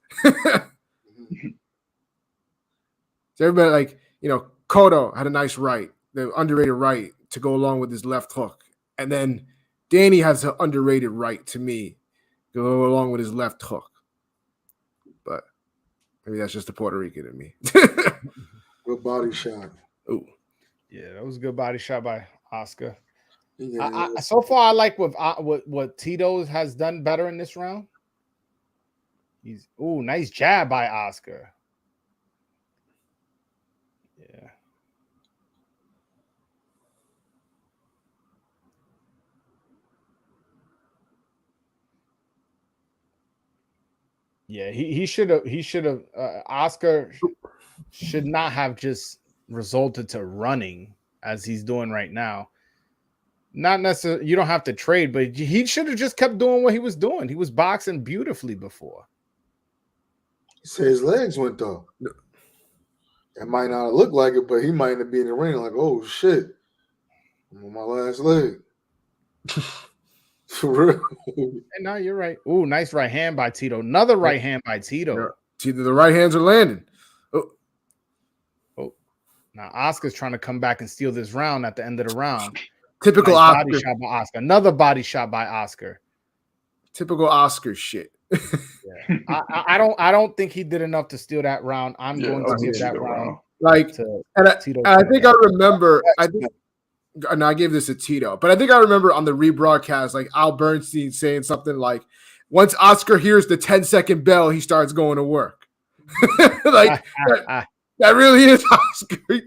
So everybody, like, you know, Cotto had a nice right, the underrated right to go along with his left hook. And then Danny has an underrated right to me, go along with his left hook. But maybe that's just the Puerto Rican in me. Good body shot. Ooh. Yeah, that was a good body shot by Oscar. Yeah. So far, I like what Tito has done better in this round. Nice jab by Oscar. Yeah. Yeah, he should have Oscar should not have just resulted to running as he's doing right now. Not necessarily, you don't have to trade, but he should have just kept doing what he was doing. He was boxing beautifully before. He said his legs went though. It might not look like it, but he might not be in the ring like, oh shit, I'm on my last leg. For real. No, you're right. Ooh, nice right hand by Tito. Another right hand by Tito. Yeah. Tito, the right hands are landing. Oh, now Oscar's trying to come back and steal this round at the end of the round. Typical nice Oscar. Body shot by Oscar. Another body shot by Oscar. Typical Oscar shit. Yeah. I don't think he did enough to steal that round. I'm going to give that round. Like, and I think I remember. I gave this to Tito, but I think I remember on the rebroadcast, like Al Bernstein saying something like, "Once Oscar hears the 10-second bell, he starts going to work." Like that really is Oscar. He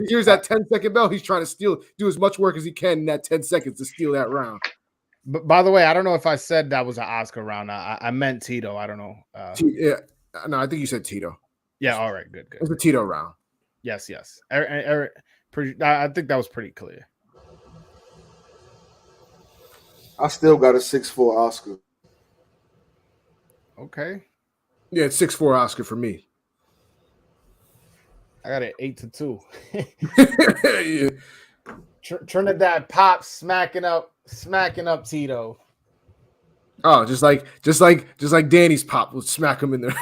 hears that 10-second bell, he's trying to do as much work as he can in that 10 seconds to steal that round. But by the way, I don't know if I said that was an Oscar round. I meant Tito. I don't know. Yeah, no, I think you said Tito. Yeah, all right, good. It's a Tito round. Yes. Eric, I think that was pretty clear. I still got a 6'4" Oscar. Okay. Yeah, it's 6'4" Oscar for me. I got it 8-2. Yeah. Trinidad Pop smacking up Tito. Oh, just like Danny's pop will smack him in there.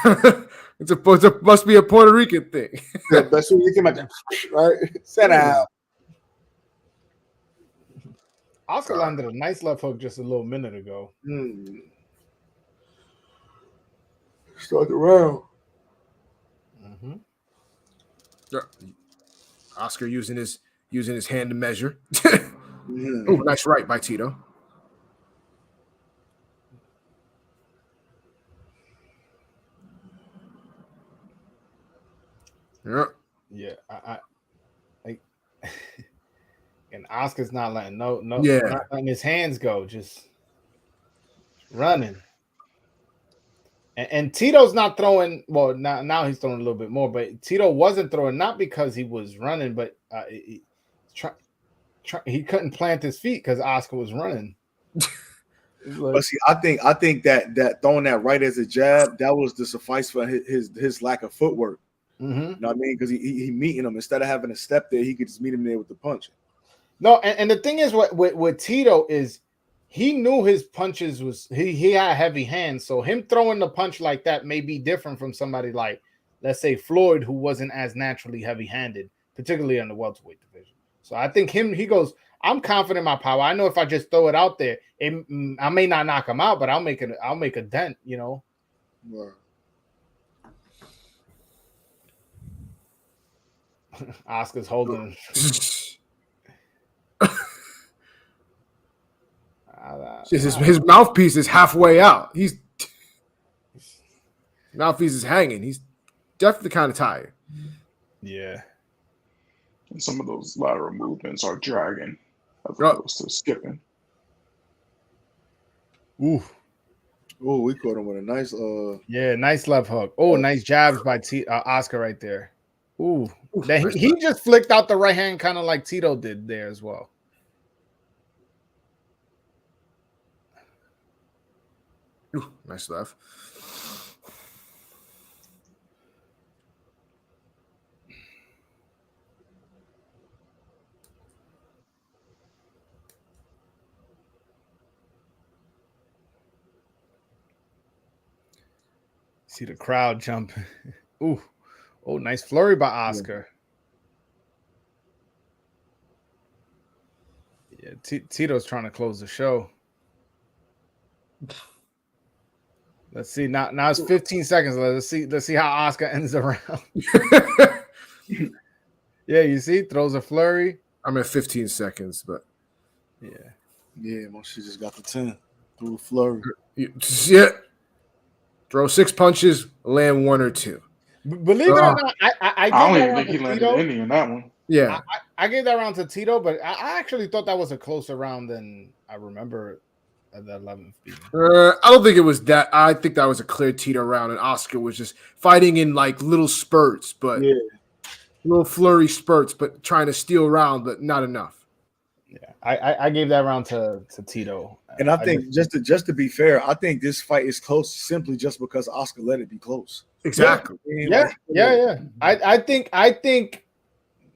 It must be a Puerto Rican thing. Yeah, that's what you came out, right? Set out. Oscar landed a nice left hook just a little minute ago. Start the round. Mm-hmm. Oscar using his hand to measure. Oh, nice right by Tito. Yeah, I and Oscar's not letting not letting his hands go, just running. And Tito's not throwing. Well, now he's throwing a little bit more, but Tito wasn't throwing not because he was running, but he couldn't plant his feet because Oscar was running. But see, I think that throwing that right as a jab, that was the suffice for his lack of footwork. Mm-hmm. You know what I mean? Because he meeting him instead of having a step there, he could just meet him there with the punch. No, and the thing is, with Tito is he knew his punches was he had heavy hands, so him throwing the punch like that may be different from somebody like, let's say, Floyd, who wasn't as naturally heavy-handed, particularly in the welterweight division. So I think he goes, I'm confident in my power. I know if I just throw it out there, I may not knock him out, but I'll make a dent, you know. Right. Oscar's holding. His mouthpiece is halfway out. Mouthpiece is hanging. He's definitely kind of tired. Yeah. And some of those lateral movements are dragging as opposed to skipping. Ooh. Oh, we caught him with a nice nice left hook. Oh, nice jabs by Oscar right there. Ooh. He just flicked out the right hand kind of like Tito did there as well. Ooh, nice left. See the crowd jump. Ooh. Oh, nice flurry by Oscar. Yeah, Tito's trying to close the show. Let's see. Now it's 15 seconds. Let's see how Oscar ends the round. Yeah, you see, throws a flurry. I'm at 15 seconds, but yeah, she just got the 10 through a flurry. Yeah. Throw 6 punches, land 1 or 2. Believe it or not, I don't even think he landed any in that one. Yeah, I gave that round to Tito, but I actually thought that was a closer round than I remember at the 11th beating. I don't think it was that. I think that was a clear Tito round, and Oscar was just fighting in like little spurts, but little flurry spurts, but trying to steal round, but not enough. Yeah, I gave that round to Tito, and I think just to be fair, I think this fight is close simply just because Oscar let it be close. Exactly. Yeah. I think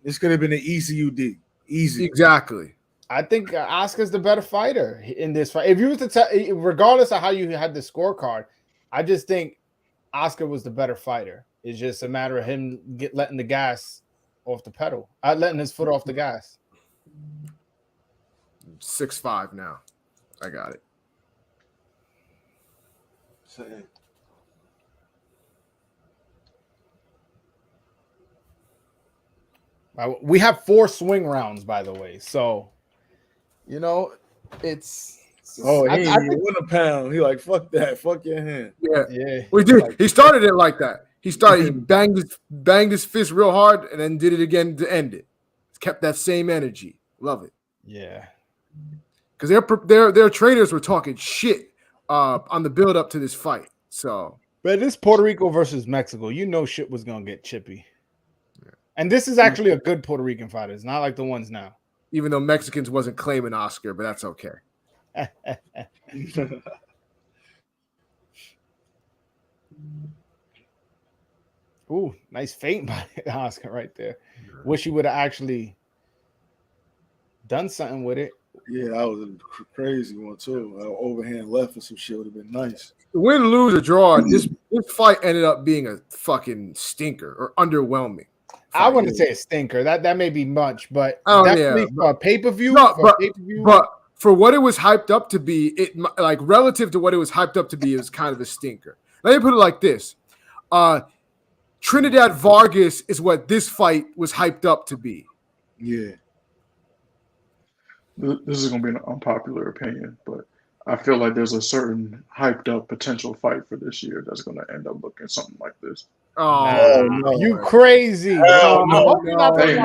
this could have been an easy UD. Easy. Exactly. I think Oscar's the better fighter in this fight. If you was to tell, regardless of how you had the scorecard, I just think Oscar was the better fighter. It's just a matter of him letting the gas off the pedal, letting his foot off the gas. 6'5" now. I got it. We have 4 swing rounds, by the way. So, you know, it's. Oh, he won a pound. He like, fuck that. Fuck your hand. Yeah. We did. He started it like that. He banged his fist real hard and then did it again to end it. Kept that same energy. Love it. Yeah. Because their trainers were talking shit on the build up to this fight. So, but this Puerto Rico versus Mexico, you know, shit was gonna get chippy. Yeah. And this is actually a good Puerto Rican fighter. It's not like the ones now. Even though Mexicans wasn't claiming Oscar, but that's okay. Ooh, nice feint by Oscar right there. Wish he would have actually done something with it. Yeah, that was a crazy one too. Overhand left or some shit would have been nice. Win, lose, or draw, this fight ended up being a fucking stinker or underwhelming. I wouldn't say a stinker. That may be much, but for a pay-per-view. But for what it was hyped up to be, it like relative to what it was hyped up to be, it was kind of a stinker. Let me put it like this: Trinidad Vargas is what this fight was hyped up to be. Yeah. This is going to be an unpopular opinion, but I feel like there's a certain hyped up potential fight for this year that's going to end up looking something like this. Oh, no, you crazy! No. Hey,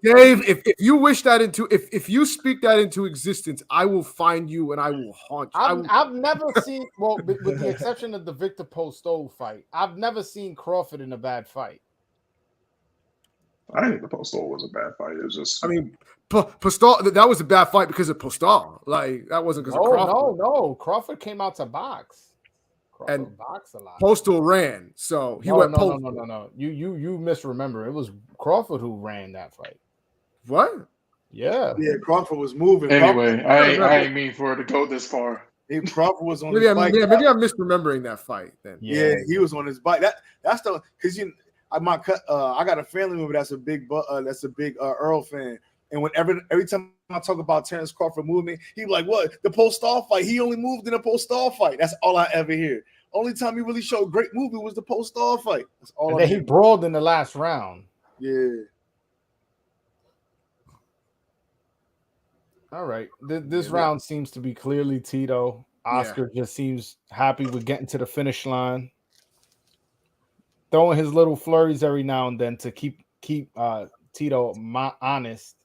Dave, if you wish that into, if you speak that into existence, I will find you and I will haunt you. I've never seen, well, with the exception of the Victor Postol fight, I've never seen Crawford in a bad fight. I think the Postol was a bad fight. It was just, I mean, Postol, that was a bad fight because of Postol. Like, that wasn't because of Crawford. No. Crawford came out to box. And boxed a lot. Postal ran, so he went. No. You misremember. It was Crawford who ran that fight. What? Yeah. Yeah, Crawford was moving. Anyway, I ain't mean for it to go this far. Crawford was on maybe his bike. Maybe I'm misremembering that fight then. Yeah, he was on his bike. That's the because I got a family member that's a big Earl fan. And every time I talk about Terrence Crawford movement, he like, what? The Postol fight. He only moved in a Postol fight. That's all I ever hear. Only time he really showed great movement was the Postol fight. That's all. And then he brawled in the last round. Yeah. All right. This round seems to be clearly Tito. Oscar just seems happy with getting to the finish line. Throwing his little flurries every now and then to keep Tito honest.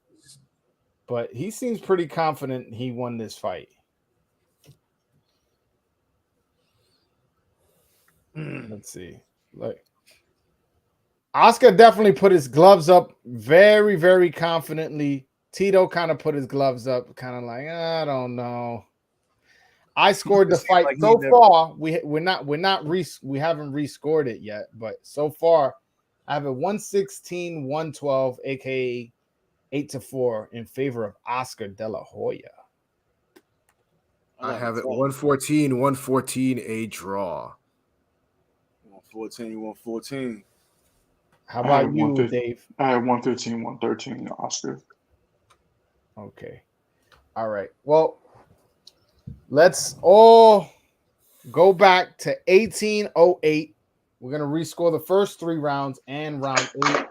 But he seems pretty confident he won this fight. Let's see. Like, Oscar definitely put his gloves up very, very confidently. Tito kind of put his gloves up, kind of like, I don't know. I scored the It seems fight like he so never- far. We haven't rescored it yet, but so far I have a 116, 112, aka 8-4 in favor of Oscar De La Hoya. I like have it the 114, 114, a draw. 114, 114. How I about had you, 115 Dave? I had 115, 113 Oscar. Okay. All right. Well, let's all go back to 1808. We're going to rescore the first 3 rounds and round 8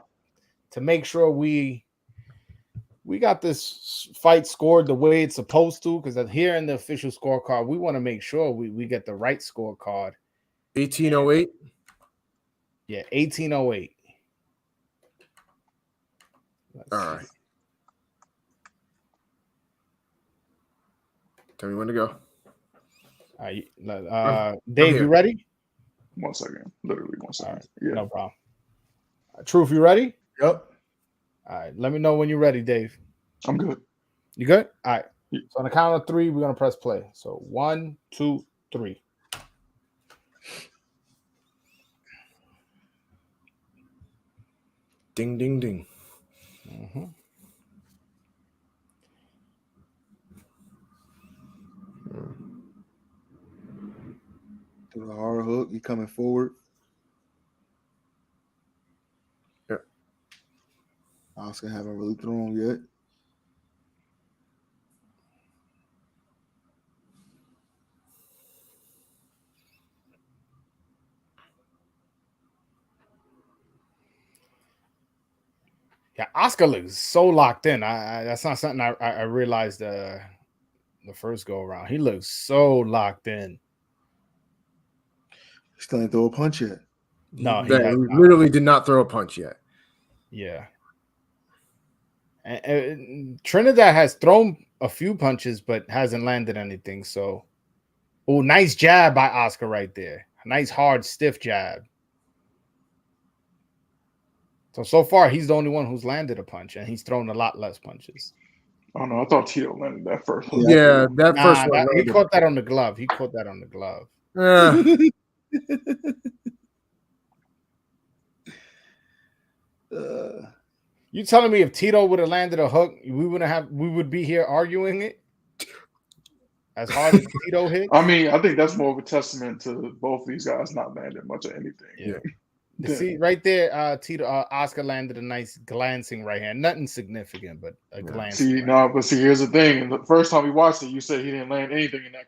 to make sure we got this fight scored the way it's supposed to, because here in the official scorecard, we want to make sure we get the right scorecard. 1808. Yeah, 1808. All right. Tell me when to go. All right. Dave, you ready? 1 second. Literally 1 second. Right. Yeah. No problem. Truth, you ready? Yep. All right. Let me know when you're ready, Dave. I'm good. You good? All right. Yeah. So on the count of 3, we're going to press play. So 1, 2, 3. Ding, ding, ding. Mm-hmm. To the hard hook. He coming forward. Yeah. Oscar haven't really thrown yet. Yeah, Oscar looks so locked in. That's not something I realized the first go around. He looks so locked in. Still ain't throw a punch yet. No, He literally did not throw a punch yet. Yeah. And Trinidad has thrown a few punches, but hasn't landed anything. So, oh, nice jab by Oscar right there. Nice, hard, stiff jab. So far, he's the only one who's landed a punch, and he's thrown a lot less punches. Oh no, I thought Tito landed that first one. Yeah, that first one. He caught that on the glove. He caught that on the glove. You telling me if Tito would have landed a hook, we would be here arguing it as hard as Tito hit? I mean, I think that's more of a testament to both of these guys not landing much of anything. Yeah. See right there, Tito Oscar landed a nice glancing right hand. Nothing significant, but a glancing. See, here's the thing. The first time we watched it, you said he didn't land anything in that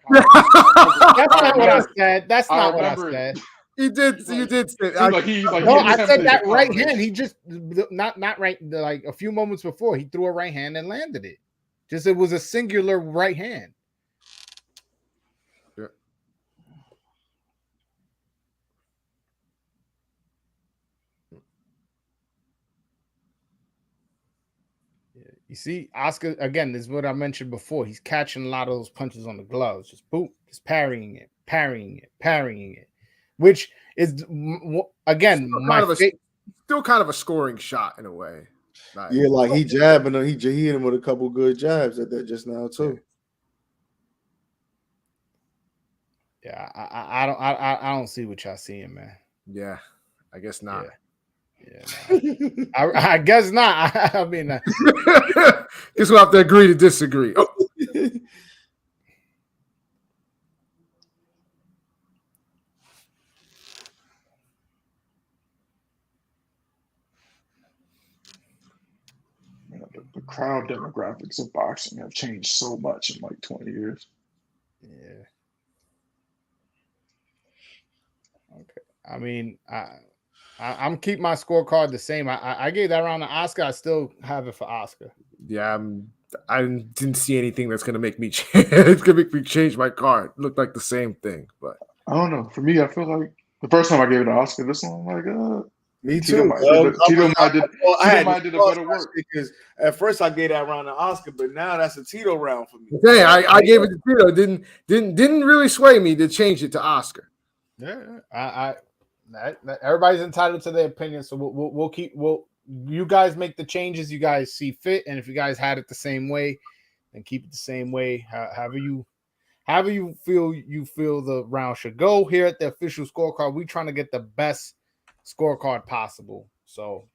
That's not what I said. That's not what I said. You did say no, I said that right hand. He just not right. Like a few moments before, he threw a right hand and landed it. Just it was a singular right hand. Yeah. You see, Oscar again. This is what I mentioned before. He's catching a lot of those punches on the gloves. Just boom, just parrying it. Which is again still kind of a scoring shot in a way. Like, yeah, like he jabbing him. He hit him with a couple good jabs at that just now too. Yeah, I don't see what y'all seeing, man. Yeah, I guess not. Yeah, no. I guess not. I mean, guess we'll have to agree to disagree. Oh. The crowd demographics of boxing have changed so much in like 20 years. Yeah. Okay. I mean, I'm keeping my scorecard the same. I gave that round to Oscar. I still have it for Oscar. Yeah, I didn't see anything that's gonna make me change my card. It looked like the same thing, but I don't know. For me, I feel like the first time I gave it to Oscar, this one I'm like, me too. Tito might did a better work because at first I gave that round to Oscar, but now that's a Tito round for me. Hey, I gave it to Tito. Didn't really sway me to change it to Oscar. Yeah, everybody's entitled to their opinion, so we'll keep. You guys make the changes you guys see fit, and if you guys had it the same way, then keep it the same way. however you feel the round should go. Here at the official scorecard, we trying to get the best scorecard possible. So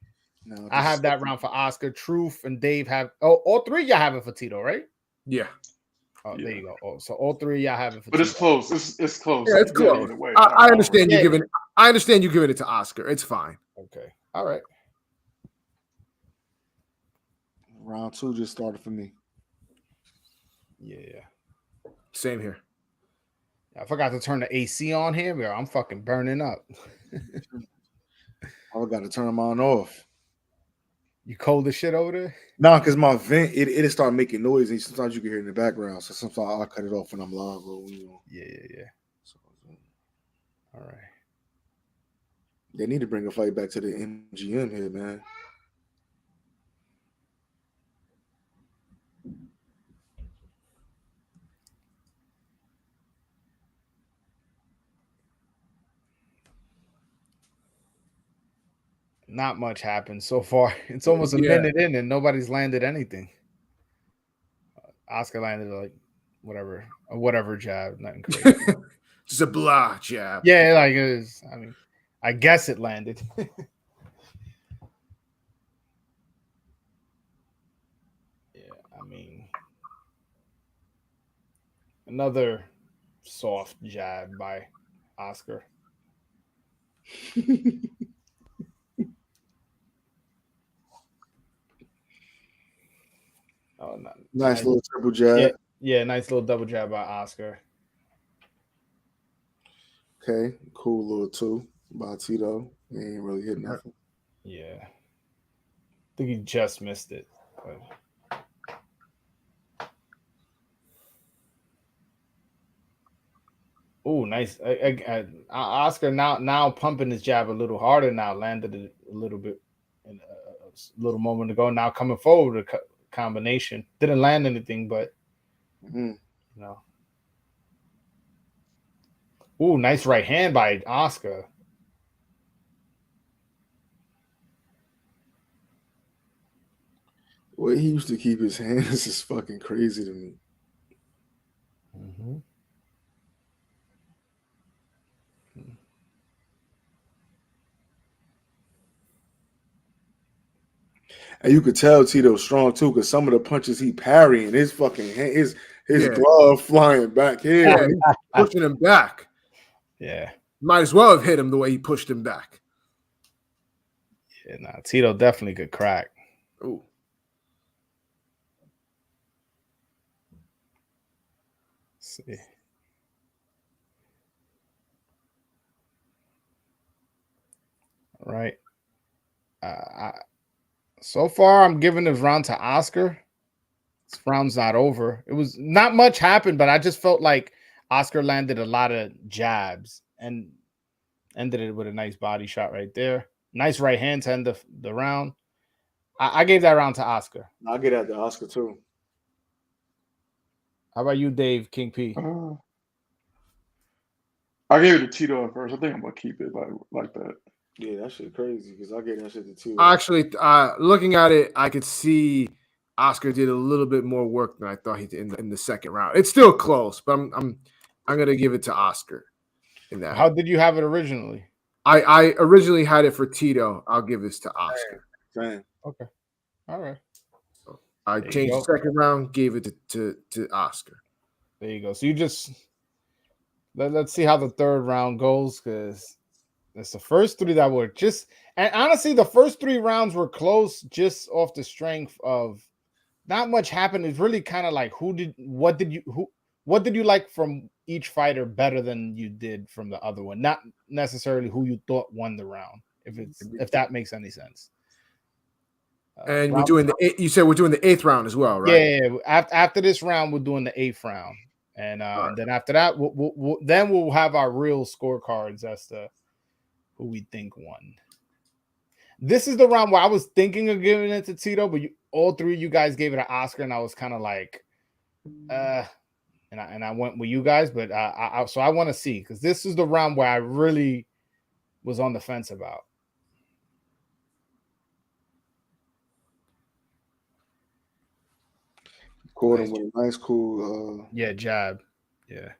No, I have that round for Oscar. Truth and Dave have all three. Y'all have it for Tito, right? Yeah. Oh, Yeah. there you go. Oh, so all three y'all have it for But Tito. it's close. It's close. Yeah, it's close. Either way. I understand you Yeah. giving. I understand you giving it to Oscar. It's fine. Okay. All right. Round 2 just started for me. Yeah. Same here. I forgot to turn the AC on here. Bro. I'm fucking burning up. I got to turn mine off. You cold as shit over there? No, because my vent it start making noise, and sometimes you can hear it in the background. So sometimes I cut it off when I'm live, bro. Yeah. So, All right. they need to bring a fight back to the MGM here, man. Not much happened so far. It's almost a minute in and nobody's landed anything. Oscar landed like whatever jab, nothing crazy. Just a blah jab. Yeah, like it was. I mean, I guess it landed. Yeah, I mean, another soft jab by Oscar. Oh, nice little triple jab. Yeah, nice little double jab by Oscar. Okay, cool little 2 by Tito. He ain't really hit nothing. Yeah, I think he just missed it. But... Oh, nice. Oscar now pumping his jab a little harder. Now landed it a little bit in a little moment ago. Now coming forward. Combination didn't land anything, but you know. Ooh, nice right hand by Oscar. The way he used to keep his hands is fucking crazy to me. Mm-hmm. And you could tell Tito's strong too, because some of the punches he parrying, his fucking hand, his glove flying back here. Yeah, pushing him back. Yeah. Might as well have hit him the way he pushed him back. Yeah, Tito definitely could crack. Ooh. Let's see. All right. So far, I'm giving this round to Oscar. This round's not over. It was not much happened, but I just felt like Oscar landed a lot of jabs and ended it with a nice body shot right there. Nice right hand to end the round. I gave that round to Oscar. I'll get that to Oscar too. How about you, Dave, King P? I gave it to Tito at first. I think I'm gonna keep it like that. Yeah, that shit crazy because I gave that shit to Tito. Actually, looking at it, I could see Oscar did a little bit more work than I thought he did in the second round. It's still close, but I'm gonna give it to Oscar in that. How did you have it originally? I originally had it for Tito. I'll give this to Oscar. Damn. Okay. All right. I changed the second round, gave it to Oscar. There you go. So you just let's see how the third round goes, because it's the first 3 that were just, and honestly, the first 3 rounds were close just off the strength of not much happened. It's really kind of like what did you like from each fighter better than you did from the other one? Not necessarily who you thought won the round, if that makes any sense. And we're doing you said we're doing the 8th round as well, right? Yeah. After this round, we're doing the 8th round, and right. Then after that, we'll have our real scorecards as to who we think won. This is the round where I was thinking of giving it to Tito, but all 3 of you guys gave it to Oscar, and I was kind of like, and I went with you guys, but so I want to see, because this is the round where I really was on the fence about. Caught him with a nice, cool. Jab. Yeah.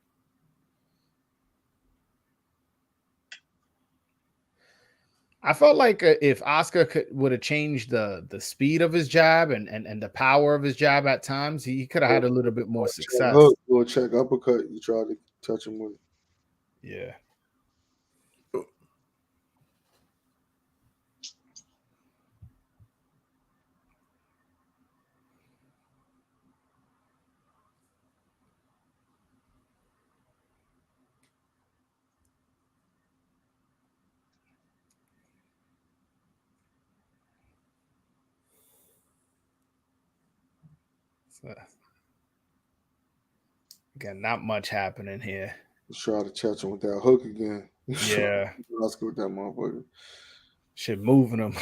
I felt like if Oscar would have changed the speed of his jab and the power of his jab at times, he could have had a little bit more success. Hook, go check uppercut. You try to touch him with. Yeah. So, again, not much happening here. Try to touch him with that hook again. Yeah. Let's go with that motherfucker. Shit moving him.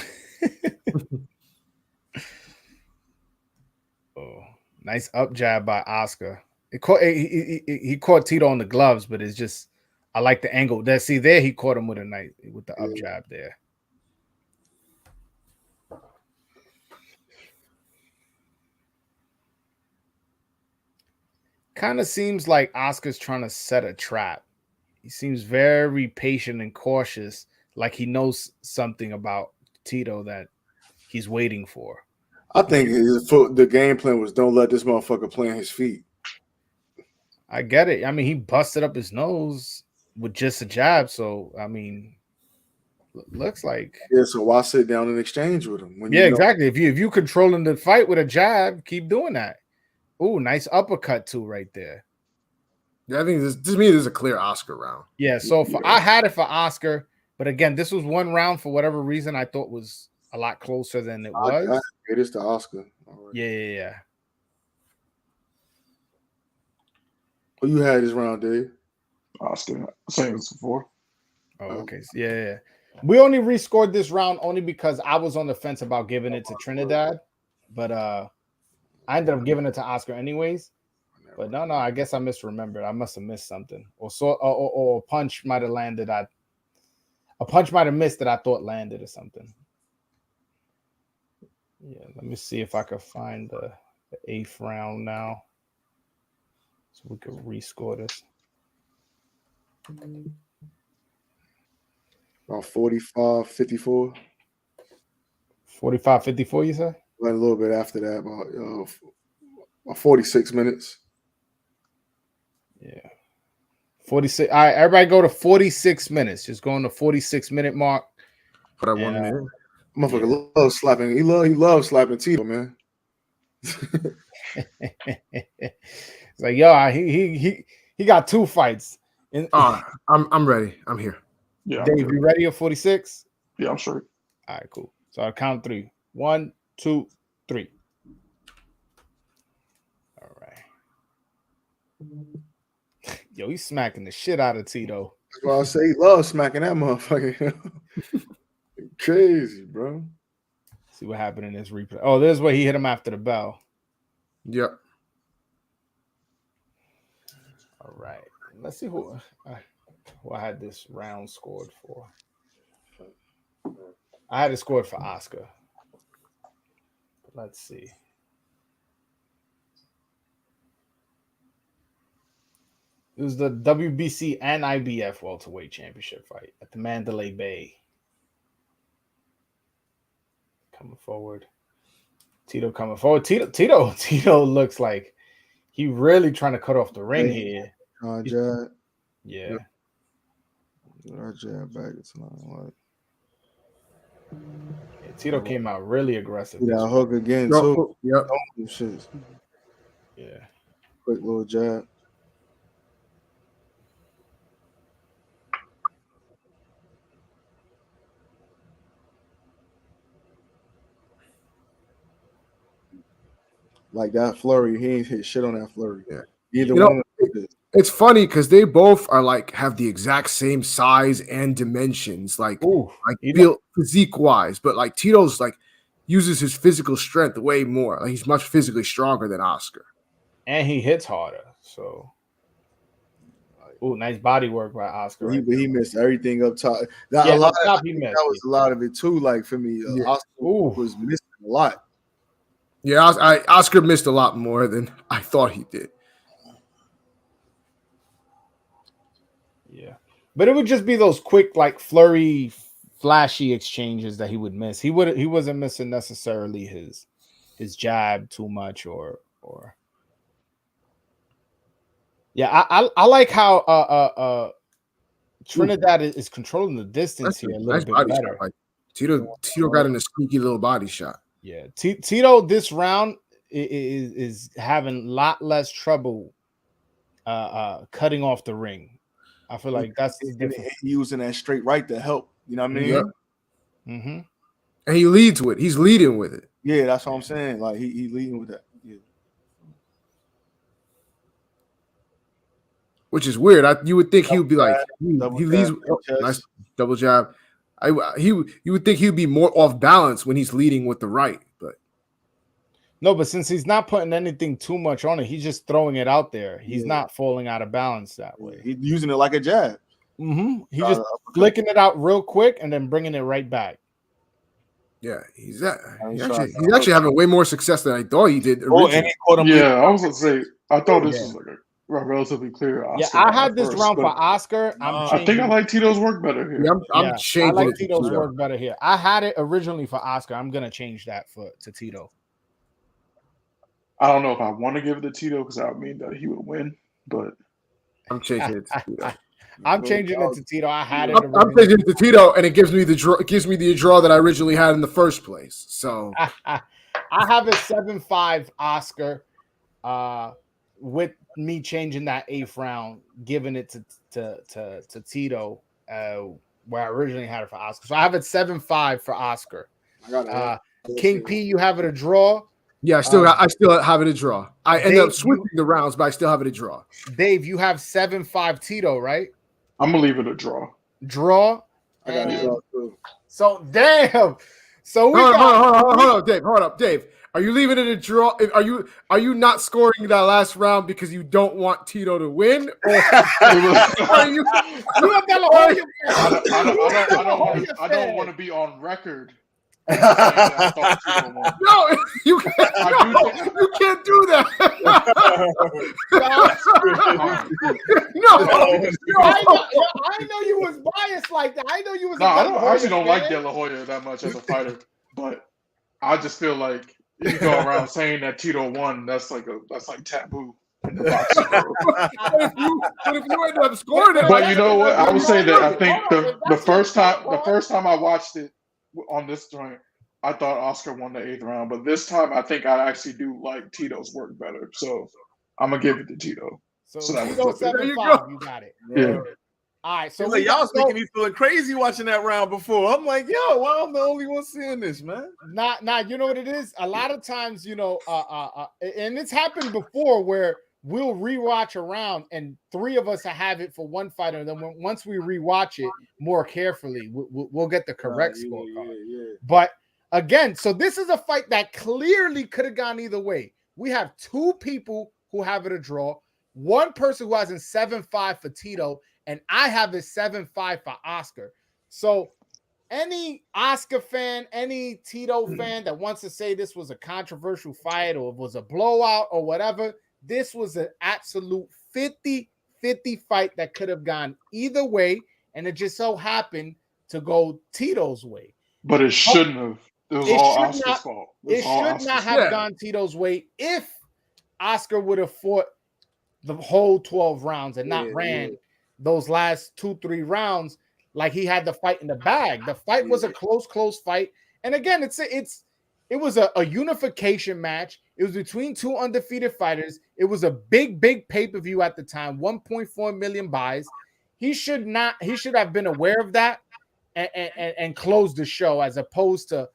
Oh, nice up jab by Oscar. He caught Tito on the gloves, but it's just I like the angle. There he caught him with the up jab there. Kind of seems like Oscar's trying to set a trap. He seems very patient and cautious, like he knows something about Tito that he's waiting for. I think the game plan was don't let this motherfucker plant his feet. I get it. I mean, he busted up his nose with just a jab. So, I mean, looks like. Yeah, so why sit down and exchange with him? Yeah, exactly. If you controlling the fight with a jab, keep doing that. Ooh, nice uppercut too right there. Yeah, I think this is a clear Oscar round. Yeah, so I had it for Oscar, but again, this was one round for whatever reason I thought was a lot closer than it was. It is to Oscar. Right. Yeah. Who you had this round, Dave? Oscar. Same as before. Oh, okay. Yeah. We only rescored this round only because I was on the fence about giving it to Trinidad, but I ended up giving it to Oscar anyways. But no, I guess I misremembered. I must have missed something, or a punch might have landed. A punch might have missed that I thought landed or something. Yeah, let me see if I could find the 8th round now, so we could rescore this. About 45-54. 45-54, you said? Went a little bit after that, about 46 minutes. Yeah. 46. All right, everybody go to 46 minutes. Just go on the 46-minute mark. Put that 1 minute. Motherfucker loves slapping. He loves slapping Tito, man. It's like, yo, he got 2 fights. I'm ready. I'm here. Yeah. Dave, you ready at 46? Yeah, I'm sure. All right, cool. So I'll count 3. 1, 2, 3. All right. Yo, he's smacking the shit out of Tito. That's why I say he loves smacking that motherfucker. Crazy, bro. See what happened in this replay. Oh, this is where he hit him after the bell. Yep. All right. Let's see who I had this round scored for. I had it scored for Oscar. Let's see. It was the WBC and IBF welterweight championship fight at the Mandalay Bay. Coming forward. Tito coming forward. Tito looks like he really trying to cut off the ring here. Jab. Yeah. Jab back. It's not like. Yeah, Tito came out really aggressive. Yeah, hook again too. Yep. Shit. Yeah. Quick little jab. Like that flurry, he ain't hit shit on that flurry. Yeah. Either one. It's funny because they both are like have the exact same size and dimensions, like physique wise. But like Tito's like uses his physical strength way more. Like he's much physically stronger than Oscar, and he hits harder. So, nice body work by Oscar. He missed everything up top. That was a lot of it too. Like for me, Oscar was missing a lot. Yeah, Oscar missed a lot more than I thought he did. Yeah, but it would just be those quick, like flurry, flashy exchanges that he would miss. He wasn't missing necessarily his jab too much or. Yeah, I like how Trinidad is controlling the distance here a little bit better. Shot. Like, Tito got in a sneaky little body shot. Yeah, Tito this round is having a lot less trouble cutting off the ring. I feel like that's using that straight right to help. You know what I mean? Yeah. Mm-hmm. And he leads with it. He's leading with it. Yeah, that's what I'm saying. Like he leading with that. Yeah. Which is weird. You would think he would be like he leads nice double jab. You would think he would be more off balance when he's leading with the right, but no. But since he's not putting anything too much on it, he's just throwing it out there. He's not falling out of balance that way. He's using it like a jab. Mm-hmm. He's just flicking it out real quick and then bringing it right back. Yeah, he's actually having way more success than I thought he did. Yeah, I was gonna say I thought this was like a relatively clear Oscar. Yeah, I had this round for Oscar. I think I like Tito's work better here. Yeah, I'm changing. I like Tito's work better here. I had it originally for Oscar. I'm gonna change that to Tito. I don't know if I want to give it to Tito because that would mean that he would win, but I'm changing it to Tito. I'm changing it to Tito. I had it. I'm changing it to Tito, and it gives me the draw. It gives me the draw that I originally had in the first place. So I have a 7-5 Oscar, with me changing that 8th round, giving it to Tito, where I originally had it for Oscar. So I have it 7-5 for Oscar. King P, you have it a draw. Yeah, I still have it a draw. I end up switching the rounds, but I still have it a draw. Dave, you have 7-5 Tito, right? I'm gonna leave it a draw. Draw. I got a draw too. So damn. So we hold up, Dave. Are you leaving it a draw? Are you not scoring that last round because you don't want Tito to win? Or you have I don't want to be on record. No, you can't do that. I know you was biased like that. I know you was. No, I actually don't like De La Hoya that much as a fighter, but I just feel like if you go around saying that Tito won, that's like taboo in the boxing world. But if you end up scoring it, but you know what? I would say that I think the first time I watched it on this joint, I thought Oscar won the 8th round, but this time I think I actually do like Tito's work better. So I'm gonna give it to Tito. So Tito 7-5, you got it. Yeah. All right, so like, y'all was making me feeling crazy watching that round before. I'm like, yo, why I'm the only one seeing this, man? Nah, you know what it is? A lot of times, and it's happened before where we'll rewatch a round and 3 of us have it for one fighter, and then once we rewatch it more carefully, we'll get the correct scorecard. Yeah. But again, so this is a fight that clearly could have gone either way. We have 2 people who have it a draw, 1 person who has a 7-5 for Tito, and I have a 7-5 for Oscar. So any Oscar fan, any Tito fan that wants to say this was a controversial fight or it was a blowout or whatever, this was an absolute 50-50 fight that could have gone either way, and it just so happened to go Tito's way. But it shouldn't have. It was all Oscar's fault. It should not have gone Tito's way if Oscar would have fought the whole 12 rounds and not ran those last 2-3 rounds like he had the fight in the bag. The fight was a close fight. And again, it was a unification match. It was between 2 undefeated fighters. It was a big pay-per-view at the time, 1.4 million buys. He should have been aware of that and closed the show, as opposed to,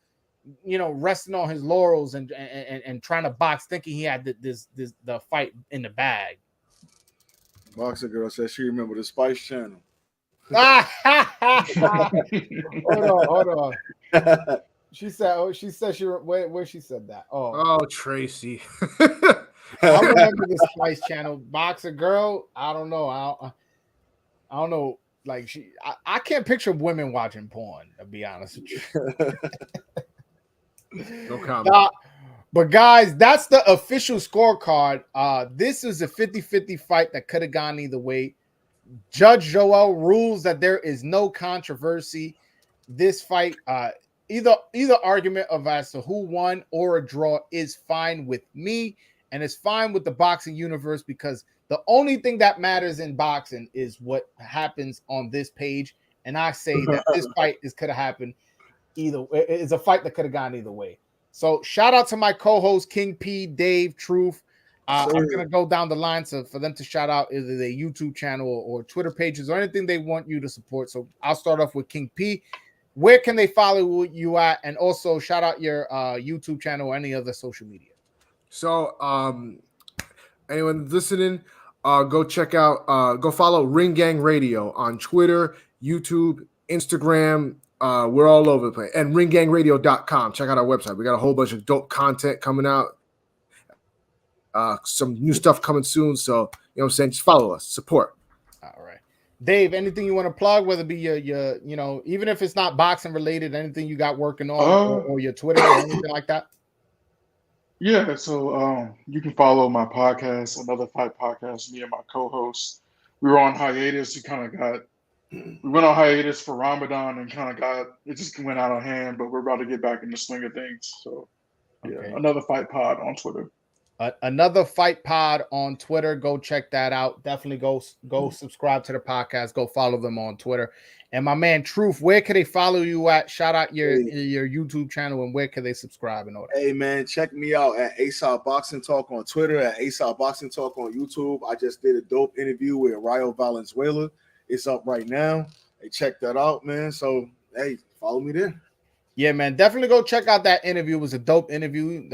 resting on his laurels and trying to box, thinking he had the fight in the bag. Boxer girl said she remember the Spice Channel. Hold on. She said where she said that. Oh, Tracy. I remember the Spice Channel. Boxer girl, I don't know. I don't know. Like I can't picture women watching porn, to be honest with you. No comment. But guys, that's the official scorecard. This is a 50-50 fight that could have gone either way. Judge Joel rules that there is no controversy. This fight, either argument of as to who won or a draw is fine with me, and it's fine with the boxing universe, because the only thing that matters in boxing is what happens on this page. And I say that this fight could have happened either. It's a fight that could have gone either way. So shout out to my co-host King P, Dave, Truth. I'm gonna go down the line for them to shout out either their YouTube channel or Twitter pages or anything they want you to support. So I'll start off with King P. Where can they follow you at? And also shout out your YouTube channel or any other social media. So anyone listening, go check out, go follow Ring Gang Radio on Twitter, YouTube, Instagram. We're all over the place. And ringgangradio.com. Check out our website. We got a whole bunch of dope content coming out. Some new stuff coming soon. So, you know what I'm saying? Just follow us. Support. All right. Dave, anything you want to plug, whether it be your even if it's not boxing related, anything you got working on or your Twitter or anything like that? Yeah, so you can follow my podcast, Another Fight Podcast, me and my co-host. We were on hiatus. We went on hiatus for Ramadan and it just went out of hand, but we're about to get back in the swing of things. So, yeah, Okay. Another Fight Pod on Twitter. Another Fight Pod on Twitter. Go check that out. Definitely go subscribe to the podcast. Go follow them on Twitter. And my man Truth, where can they follow you at? Shout out your YouTube channel, and where can they subscribe and all that? Hey man, check me out at ASOP Boxing Talk on Twitter, at ASOP Boxing Talk on YouTube. I just did a dope interview with Rayo Valenzuela. It's up right now. Hey, check that out, man. So hey, follow me there. Yeah, man, definitely go check out that interview. It was a dope interview.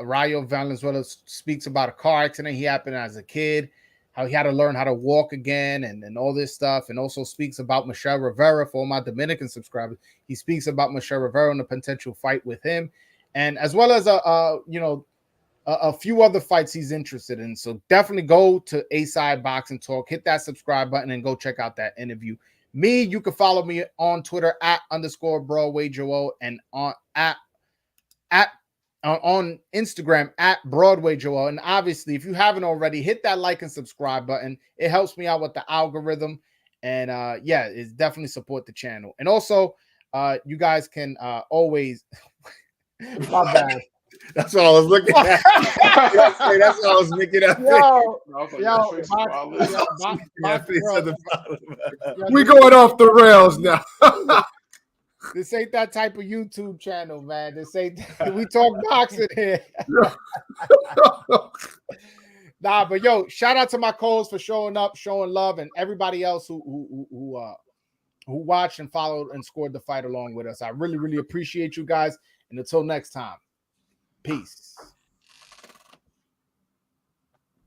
Rayo Valenzuela speaks about a car accident he happened as a kid, how he had to learn how to walk again and all this stuff, and also speaks about Michelle Rivera. For all my Dominican subscribers, he speaks about Michelle Rivera and the potential fight with him, and as well as a few other fights he's interested in. So definitely go to A-Side Boxing Talk, hit that subscribe button, and go check out that interview. Me, you can follow me on Twitter at _Broadway Joel, and on Instagram at Broadway Joel. And obviously, if you haven't already, hit that like and subscribe button. It helps me out with the algorithm. And yeah, it's definitely support the channel. And also, you guys can always my bad. That's what I was looking at. That's what I was looking at. We going off the rails now. This ain't that type of YouTube channel, man. This ain't. We talk boxing here. Nah, but yo, shout out to my co-hosts for showing up, showing love, and everybody else who watched and followed and scored the fight along with us. I really, really appreciate you guys. And until next time, peace.